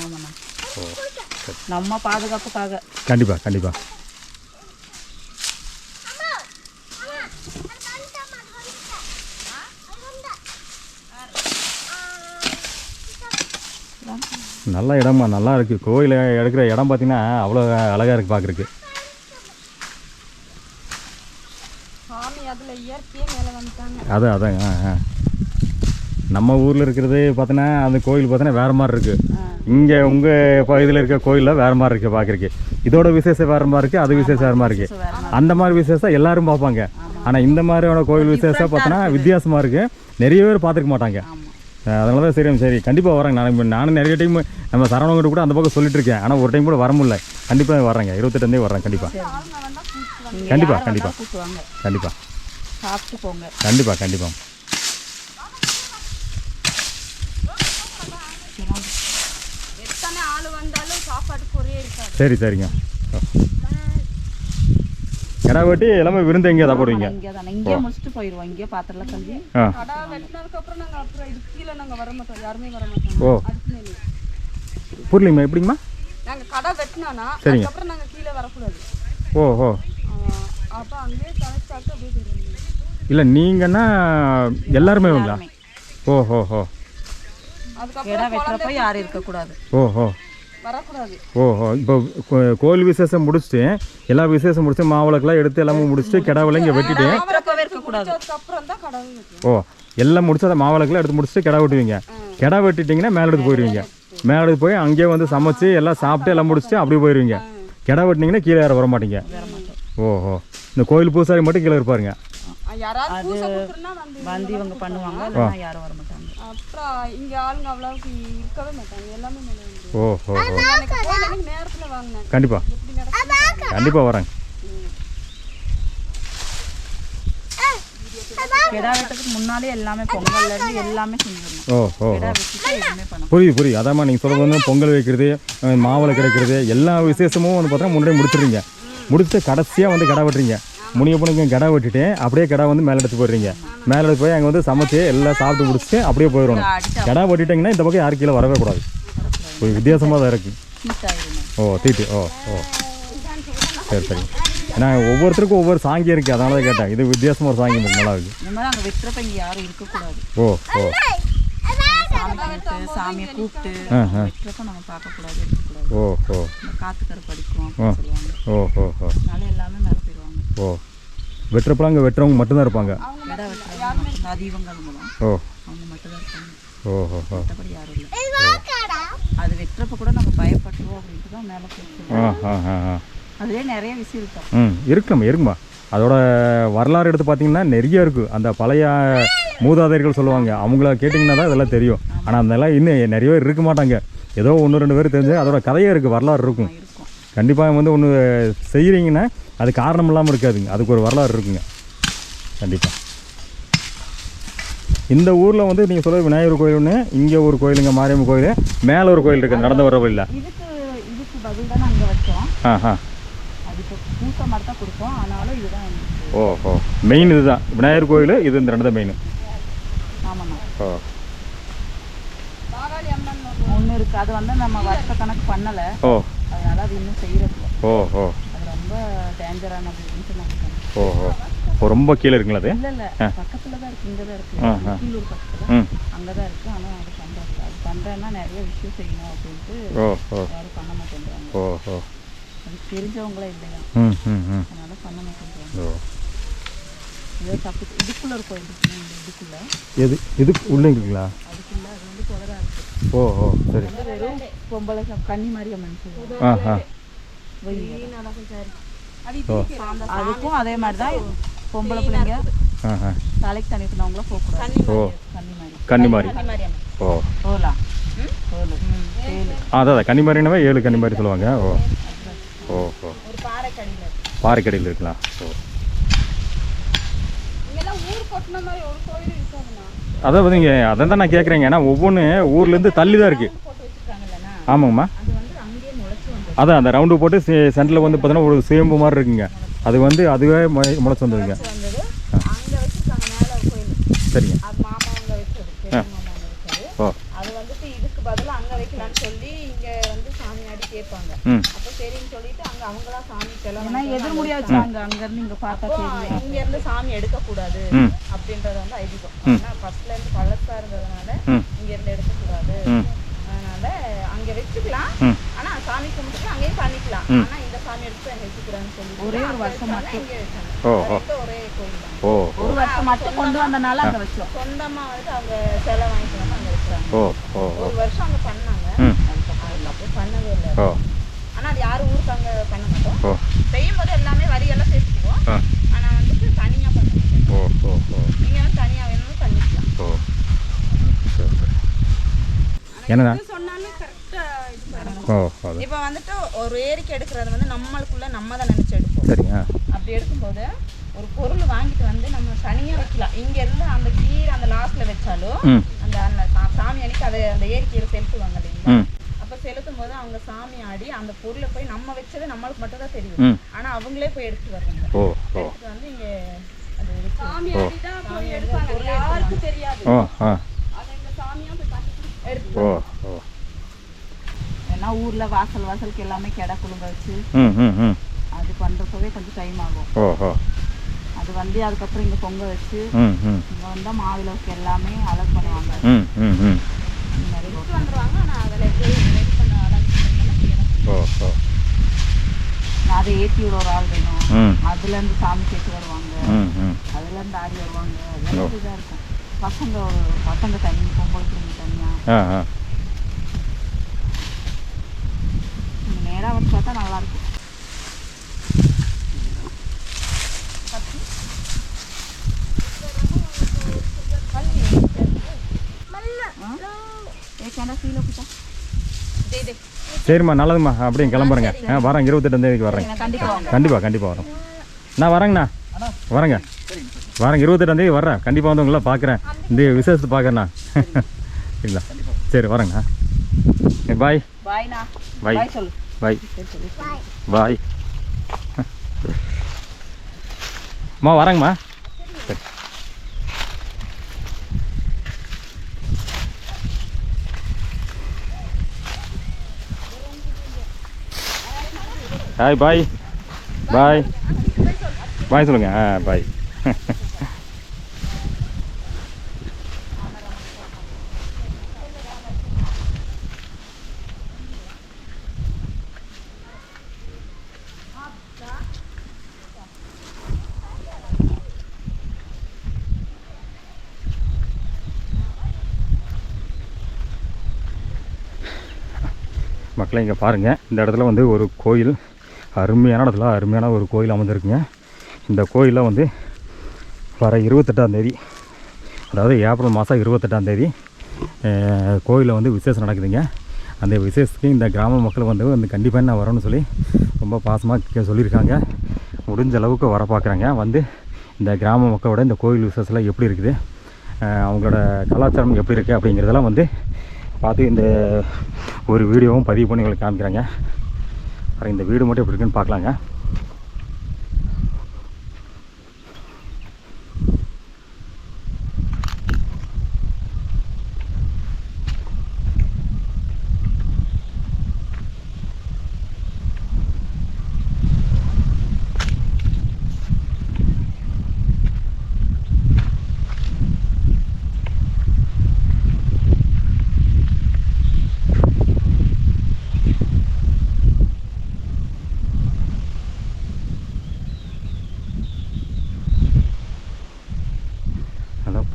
[SPEAKER 4] நம்ம பாதுகாப்புக்காக.
[SPEAKER 1] கண்டிப்பாக. நல்ல இடமா, நல்லா இருக்குது. கோயில் எடுக்கிற இடம் பார்த்தீங்கன்னா அவ்வளோ அழகாக இருக்குது பார்க்குறக்கு. அதான் அதான் நம்ம ஊரில் இருக்கிறது பார்த்தோன்னா அந்த கோயில் பார்த்தோன்னா வேறு மாதிரி இருக்குது. இங்கே உங்கள் பகுதியில் இருக்க கோயிலில் வேறு மாதிரி இருக்குது பார்க்குறக்கு. இதோட விசேஷம் வேறு மாதிரி இருக்குது, அது விசேஷம் வேறு மாதிரி இருக்குது. அந்த மாதிரி விசேஷம் எல்லாரும் பார்ப்பாங்க. ஆனால் இந்த மாதிரியான கோயில் விசேஷம் பார்த்தோன்னா வித்தியாசமாக இருக்குது. நிறைய பேர் பார்த்துருக்க மாட்டாங்க. அதனால தான் சரி கண்டிப்பாக வரேங்க. நானும் நிறைய டைம் நம்ம சரவணங்கிட்ட கூட அந்த பக்கம் சொல்லிட்டு இருக்கேன். ஆனால் ஒரு டைம் கூட வர முடியல. கண்டிப்பாக வரேங்க. 28 வரேன். கண்டிப்பாக கண்டிப்பாக கண்டிப்பாக கண்டிப்பாக
[SPEAKER 4] சாப்பிட்டு போங்க.
[SPEAKER 1] கண்டிப்பாக கண்டிப்பாக.
[SPEAKER 4] எத்தனை ஆள் வந்தாலும் சாப்பாடு குறையே இருக்காது.
[SPEAKER 1] சரி சரிங்க. கடை வெட்டி எல்லாமே விருந்து எங்கே தான் போடுவீங்க?
[SPEAKER 4] இங்கே முடிச்சுட்டு போயிடுவோம். இங்கே பாத்திரலாம் கழுவி கடை வெட்டினதுக்கு அப்புறம் நாங்கள் அப்புறம் இது கீழே நாங்கள் வர மாட்டோம். யாருமே வர மாட்டோம்.
[SPEAKER 1] ஓ புரியலைங்கம்மா, எப்படிங்கம்மா?
[SPEAKER 4] நாங்கள் கடை வெட்டினோன்னா
[SPEAKER 1] சரிங்க.
[SPEAKER 4] அப்புறம் நாங்கள் கீழே வரக்கூடாது.
[SPEAKER 1] ஓஹோ.
[SPEAKER 4] அப்போ அங்கேயே தலைச்சாக்கு அப்படியே போயிடுவோம்.
[SPEAKER 1] இல்லை நீங்கன்னா எல்லாருமே உங்களா? ஓஹோ ஹோ.
[SPEAKER 4] அதுக்கப்புறம் வெட்டுறப்ப யாரும் இருக்கக்கூடாது.
[SPEAKER 1] ஓஹோ
[SPEAKER 4] வரக்கூடாது.
[SPEAKER 1] ஓஹோ. இப்போ கோயில் விசேஷம் முடிச்சுட்டு எல்லா விசேஷம் முடிச்சு மாவிளக்கெல்லாம் எடுத்து எல்லாமே முடிச்சுட்டு கிடாவில் இங்கே வெட்டிட்டு
[SPEAKER 4] அப்புறம் தான் கடை.
[SPEAKER 1] ஓ எல்லாம் முடிச்சு அதை மாவிளக்கெல்லாம் எடுத்து முடிச்சுட்டு கிடா வெட்டுவீங்க. கிடா வெட்டிட்டிங்கன்னா மேலே எடுத்து போயிடுவீங்க. மேலே எடுத்து போய் அங்கேயே வந்து சமைச்சு எல்லாம் சாப்பிட்டு எல்லாம் முடிச்சுட்டு அப்படியே போயிடுவீங்க. கிடா வெட்டினீங்கன்னா கீழே யாரும் வர மாட்டீங்க. ஓஹோ. இந்த கோயில் பூசாரி மட்டும் கீழே இருப்பாருங்க.
[SPEAKER 4] வந்து இவங்க பண்ணுவாங்க, யாரும் வர மாட்டாங்க. அப்புறம் இங்க ஆளுங்க அவ்வளவுக்கு இருக்கவே மாட்டாங்க. எல்லாமே
[SPEAKER 1] ஓஹோ.
[SPEAKER 4] நேரத்துல வாங்கினேன்.
[SPEAKER 1] கண்டிப்பா கண்டிப்பா வரேன்.
[SPEAKER 4] கிடா வெட்டத்துக்கு முன்னாலே எல்லாமே பொங்கல்ல இருந்து எல்லாமே செஞ்சிடணும்.
[SPEAKER 1] ஓஹோ.
[SPEAKER 4] கிடா வெட்டிட்டு எல்லாமே பண்ணணும்.
[SPEAKER 1] புரியுது. அதாம்மா நீங்கள் சொல்கிறது வந்து பொங்கல் வைக்கிறது, மாவிளை கிடைக்கிறது, எல்லா விசேஷமும் வந்து பார்த்தீங்கன்னா முன்னாடியே முடிச்சிடுறீங்க. முடிச்சுட்டு கடைசியாக வந்து கிடா வெட்டுறீங்க. முனியப்பனுக்கு கிடா வெட்டிட்டு அப்படியே கிடா வந்து மேலே எடுத்து போயிடுறீங்க. மேலே எடுத்து போய் அங்கே வந்து சமைச்சு எல்லாம் சாப்பிட்டு முடிச்சுட்டு அப்படியே போயிடணும். கிடா வெட்டிட்டிங்கன்னா இந்த பக்கம் யாரும் கீழே வரவே கூடாது. ஒரு வித்தியாசமாக தான் இருக்குது. ஓ தீட்டு. ஓ ஓ சரி சரி. ஏன்னா ஒவ்வொருத்தருக்கும் ஒவ்வொரு சாங்கியம் இருக்குது. அதனால தான் கேட்டேன். இது வித்தியாசமாக ஒரு சாங்கியம் இருக்குது. நல்லா இருக்குது.
[SPEAKER 4] அங்கே வெட்டுறப்ப இங்கே யாரும் இருக்கக்கூடாது.
[SPEAKER 1] ஓ ஓ.
[SPEAKER 4] சாமியை கூப்பிட்டு வெட்டுறப்ப நம்ம பார்க்கக்கூடாது, இருக்கக்கூடாது.
[SPEAKER 1] ஓ ஓ.
[SPEAKER 4] காத்துக்கரை படிக்கும் சொல்லுவாங்க.
[SPEAKER 1] ஓ ஓ ஓ.
[SPEAKER 4] அதனால எல்லாமே மேலே போயிடுவாங்க.
[SPEAKER 1] ஓ வெட்டுறப்பலாம் அங்கே வெட்டுறவங்க மட்டும்தான் இருப்பாங்க.
[SPEAKER 4] கிடா வெட்டுறவங்க அது இவங்களும்
[SPEAKER 1] ஓ
[SPEAKER 4] அவங்க மட்டும்தான் இருப்பாங்க.
[SPEAKER 1] ஓஹோ.
[SPEAKER 4] மற்றபடி யாரும் இல்லை. அது வெட்டுறப்ப கூட நம்ம பயப்பட்டுருவோம் அப்படின்ட்டு தான் மேலே போயிடுவோம். அதுலேயே நிறைய விஷயம் இருக்கும்.
[SPEAKER 1] இருக்குமா. அதோட வரலாறு எடுத்து பார்த்தீங்கன்னா நிறைய இருக்குது. அந்த பழைய மூதாதையர்கள் சொல்லுவாங்க. அவங்கள கேட்டிங்கன்னா தான் இதெல்லாம் தெரியும். ஆனால் அதெல்லாம் இன்னும் நிறைய பேர் இருக்க மாட்டாங்க. ஏதோ 1-2 பேர் தெரிஞ்சு அதோட கதையே இருக்குது, வரலாறு இருக்கும். கண்டிப்பாக வந்து ஒன்று செய்கிறீங்கன்னா அது காரணம் இல்லாமல் இருக்காதுங்க. அதுக்கு ஒரு வரலாறு இருக்குங்க. கண்டிப்பாக இந்த ஊரில் வந்து நீங்கள் சொல்ல விநாயகர் கோயில் ஒன்று, இங்கே ஒரு கோயிலுங்க மாரியம்மன் கோயில், மேலே ஒரு கோயில் இருக்குது நடந்து வர வழியில்.
[SPEAKER 4] இதுக்கு பதில் தான் அங்கே வச்சோம். அதுக்கு பூசை மாதிரி தான் கொடுப்போம். ஆனாலும் இதுதான்.
[SPEAKER 1] ஓஹோ. மெயின் இதுதான் விநாயகர் கோயில். இது இந்த ரெண்டு மெயின்.
[SPEAKER 4] ஆமாண்ணா.
[SPEAKER 1] ஓ
[SPEAKER 4] ஒன்று இருக்குது. அது வந்து நம்ம வருஷ கணக்கு பண்ணலை.
[SPEAKER 1] ஓ
[SPEAKER 4] அதனால அது இன்னும் செய்யறதில்ல.
[SPEAKER 1] ஓஹோ.
[SPEAKER 4] அது ரொம்ப டேஞ்சரானதுன்னு சொன்னாங்க.
[SPEAKER 1] ஓஹோ. ரொம்ப கீழே இருக்குங்களா அது?
[SPEAKER 4] இல்லை பக்கத்தில் தான் இருக்குது. இங்கே தான் இருக்குது. கீழூர் பக்கத்தில் அங்கே தான் இருக்குது. ஆனால் அது பண்ணுறது அது பண்ணுறேன்னா நிறைய விஷயம் செய்யணும் அப்படின்ட்டு யாரும் பண்ண மாட்டேங்கிறாங்க.
[SPEAKER 1] ஓஹோ.
[SPEAKER 4] அது தெரிஞ்சவங்களே இல்லையா, அதனால பண்ண மாட்டேங்கிறாங்க. ஏதோ தப்பு. இதுக்குள்ளே ஒரு கோயில் இருக்குன்னா இதுக்குள்ளே
[SPEAKER 1] இதுக்கு உள்ளே இருக்குங்களா?
[SPEAKER 4] அதுக்குள்ளே அது வந்து தொடராக இருக்குது.
[SPEAKER 1] ஓஹோ சரி.
[SPEAKER 4] வெறும் பொம்பளை கன்னி மாரியம்மன் அதுக்கும் அதே மாதிரி தான். பொம்பளை பிள்ளைங்க தலைக்கு தண்ணி ஊற்றினவங்கள போகக்கூடாது.
[SPEAKER 1] ஓ
[SPEAKER 4] கன்னிமாரி.
[SPEAKER 1] ஓ
[SPEAKER 4] போகலாம்.
[SPEAKER 1] அதான் கன்னிமாரினாவே 7 கன்னிமாரி சொல்லுவாங்க. ஓ ஓஹோ.
[SPEAKER 4] ஒரு பாறைக்கடியில்
[SPEAKER 1] பாறைக்கடியில் இருக்கலாம். ஓ
[SPEAKER 4] இங்கெல்லாம் ஊர் கொட்டின மாதிரி ஒரு கோயில் இருக்காதுண்ணா.
[SPEAKER 1] அதான் வந்துங்க. அதை தான் நான் கேட்குறேங்க. ஏன்னா ஒவ்வொன்று ஊர்லேருந்து தள்ளி தான் இருக்குது. ஆமாங்கம்மா. அதான் அந்த ரவுண்டு போட்டு சென்டரில் வந்து பார்த்தீங்கன்னா ஒரு சேம்பு மாதிரி இருக்குங்க. அது வந்து அதுவே முளைச்சி வந்ததுங்க. சரிங்க. ஓ
[SPEAKER 4] அது வந்துட்டு இதுக்கு பதிலாக அங்கே வைக்கலான்னு சொல்லி இங்கே வந்து சாமி பின்னாடி கேட்பாங்க.
[SPEAKER 1] ம்
[SPEAKER 4] அப்போ சரின்னு சொல்லிட்டு அங்க அவங்களா சாமி செலவு எதிர்முடியா வச்சாங்க. அங்க இருந்து இங்க பார்த்தா இங்க இருந்து சாமி எடுக்கக்கூடாது அப்படின்றது வந்து ஐதீகம். ஏன்னா ஃபர்ஸ்ட்ல இருந்து பழசா இருந்ததுனால இங்க இருந்து எடுக்கக்கூடாது. அதனால அங்க வச்சுக்கலாம். ஆனா சாமி கும்பிட்டு அங்கேயும் பண்ணிக்கலாம். ஆனா இந்த சாமி எடுத்து அங்க வச்சுக்கிறான்னு சொல்லி ஒரே ஒரு வருஷம் மட்டும் இங்கே வச்சாங்க. ஒரே கோயில் தான். ஒரு வருஷம் மட்டும் கொண்டு வந்தனால அங்க வச்சோம். சொந்தமா வந்துட்டு அவங்க செலவு வாங்கிக்கலாம் அங்க வச்சாங்க. ஒரு வருஷம் அங்க பண்ணாங்க. அதுக்கப்புறம் பண்ணவே இல்லை. ஆனா அது யாரும் ஊருக்கு அங்க பண்ண மாட்டோம். செய்யும் போது எல்லாமே வரியெல்லாம் சேர்த்துக்குவோம். ஆனா வந்துட்டு தனியா பண்ண மாட்டோம். நீங்க வந்து தனியா வேணும்னு பண்ணிக்கலாம்.
[SPEAKER 1] என்னண்ணா
[SPEAKER 4] சொன்னாலும் கரெக்டா இது பண்ணுங்க. இப்போ வந்துட்டு ஒரு ஏரிக்கு எடுக்கிறது வந்து நம்மளுக்குள்ள நம்ம தான் நினைச்சு எடுப்போம்.
[SPEAKER 1] சரிங்க.
[SPEAKER 4] அப்படி எடுக்கும்போது ஒரு பொருள் வாங்கிட்டு வந்து நம்ம தனியா வைக்கலாம். இங்க இருந்து அந்த கீரை அந்த லாஸ்ட்ல வச்சாலும் அந்த சாமி அன்னைக்கு அதை அந்த ஏரிக்கையில செலுத்துவாங்க இல்லைங்களா? அப்ப செலுத்தும் போது அவங்க சாமி ஆடி அந்த பொருளை போய் நம்ம வச்சது நம்மளுக்கு மட்டும் தான் தெரியும். ஆனா அவங்களே போய் எடுத்துட்டு வர்றாங்க. எடுத்துட்டு வந்து இங்க அது சாமி ஆடி தான் போய் எடுப்பாங்க. யாருக்கும் தெரியாது. அதை இந்த சாமியா போய் எடுத்து ஏன்னா ஊர்ல வாசல் வாசலுக்கு எல்லாமே கெடை குழுங்க வச்சு அது பண்றப்பவே கொஞ்சம் டைம் ஆகும். அது வந்து அதுக்கப்புறம் இங்க பொங்க வச்சு இங்க வந்தா மாவிளக்கு எல்லாமே அலகு பண்ணுவாங்க. வந்துருவாங்க. ஆனா அதில் ரெடி பண்ண அலகு அதை ஏற்றி விட ஒரு ஆள் வேணும். அதுல இருந்து சாமி கேட்டு வருவாங்க. அதுல இருந்து ஆடி வருவாங்க. அதெல்லாம் இதா இருக்கும். பசங்க தனி, பொம்பளைக்கு தனியா. நேரா வச்சு பார்த்தா நல்லா இருக்கும்.
[SPEAKER 1] சரிம்மா, நல்லதும்மா. அப்படியே கிளம்புறேங்க. வரேன், 28ஆந்தேதிக்கு வரேங்க. கண்டிப்பாக வரோம். நான் வரேங்கண்ணா. வரேங்க. 28ஆந்தேதி வர்றேன். கண்டிப்பாக வந்து உங்களை பார்க்குறேன். இந்த விசேஷத்தை பார்க்குறேண்ணா. சரிங்களா? சரி, வரேங்கண்ணா. பாய். பாய். பாய். பாய். அம்மா வரேங்கம்மா. சரி. ஹாய். பாய். பாய். பாய் சொல்லுங்க. பாய். மக்களை இங்கே பாருங்கள். இந்த இடத்துல வந்து ஒரு கோயில், அருமையான இடத்துல அருமையான ஒரு கோயில் அமைஞ்சிருக்குங்க. இந்த கோயிலில் வந்து வர 28ஆந்தேதி, அதாவது ஏப்ரல் மாதம் 28ஆந்தேதி கோயிலில் வந்து விசேஷம் நடக்குதுங்க. அந்த விசேஷத்துக்கு இந்த கிராம மக்கள் வந்து கண்டிப்பாக நான் வரணும்னு சொல்லி ரொம்ப பாசமாக சொல்லியிருக்காங்க. முடிஞ்ச அளவுக்கு வர பார்க்குறாங்க. வந்து இந்த கிராம மக்களோட இந்த கோயில் விசேஷத்தில் எப்படி இருக்குது, அவங்களோட கலாச்சாரம் எப்படி இருக்குது அப்படிங்கிறதெல்லாம் வந்து பார்த்து இந்த ஒரு வீடியோவும் பதிவு பண்ணி உங்களுக்கு காமிக்கிறாங்க. இந்த வீடு மட்டும் எப்படி இருக்குன்னு பார்க்கலாங்க.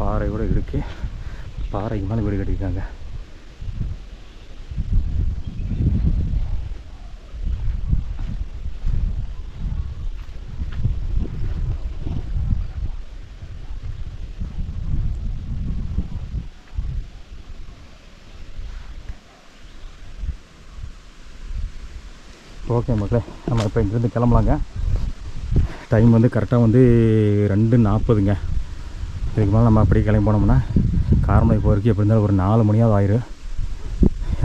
[SPEAKER 1] பாறை கூட இருக்குது. பாறைக்கு மேலே வீடு கட்டியிருக்காங்க. ஓகே மக்களே, நம்ம இப்போ இங்கேருந்து கிளம்பலாங்க. டைம் வந்து கரெக்டாக வந்து 2:40ங்க. இதுக்கு மேலே நம்ம அப்படியே கிளம்பி போனோம்னா காரமடை போகிறதுக்கு எப்படி இருந்தாலும் ஒரு 4 மணியாவது ஆயிரும்.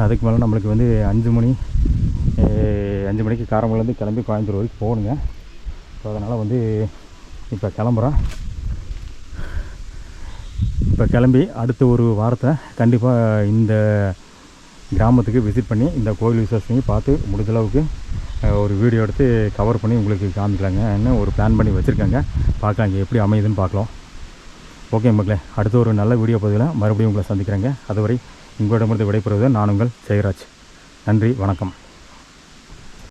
[SPEAKER 1] அதுக்கு மேலே நம்மளுக்கு வந்து 5 மணிக்கு காரமடைலேருந்து கிளம்பி கோயம்புத்தூர் வரைக்கும் போகணுங்க. ஸோ அதனால் வந்து இப்போ கிளம்புறோம். இப்போ கிளம்பி அடுத்த ஒரு வாரத்தை கண்டிப்பாக இந்த கிராமத்துக்கு விசிட் பண்ணி இந்த கோயில் விசேஷத்தையும் பார்த்து முடிஞ்சளவுக்கு ஒரு வீடியோ எடுத்து கவர் பண்ணி உங்களுக்கு காமிக்கலாங்கன்னு ஒரு பிளான் பண்ணி வச்சுருக்காங்க. பார்க்கலாம் இங்கே எப்படி அமையுதுன்னு பார்க்கலாம். ஓகே மக்களே, அடுத்த ஒரு நல்ல வீடியோ பதிவில் மறுபடியும் உங்களை சந்திக்கிறேங்க. அதுவரை உங்களிடமிருந்து விடைபெறுவது நான் உங்கள் ஜெயராஜ். நன்றி, வணக்கம்.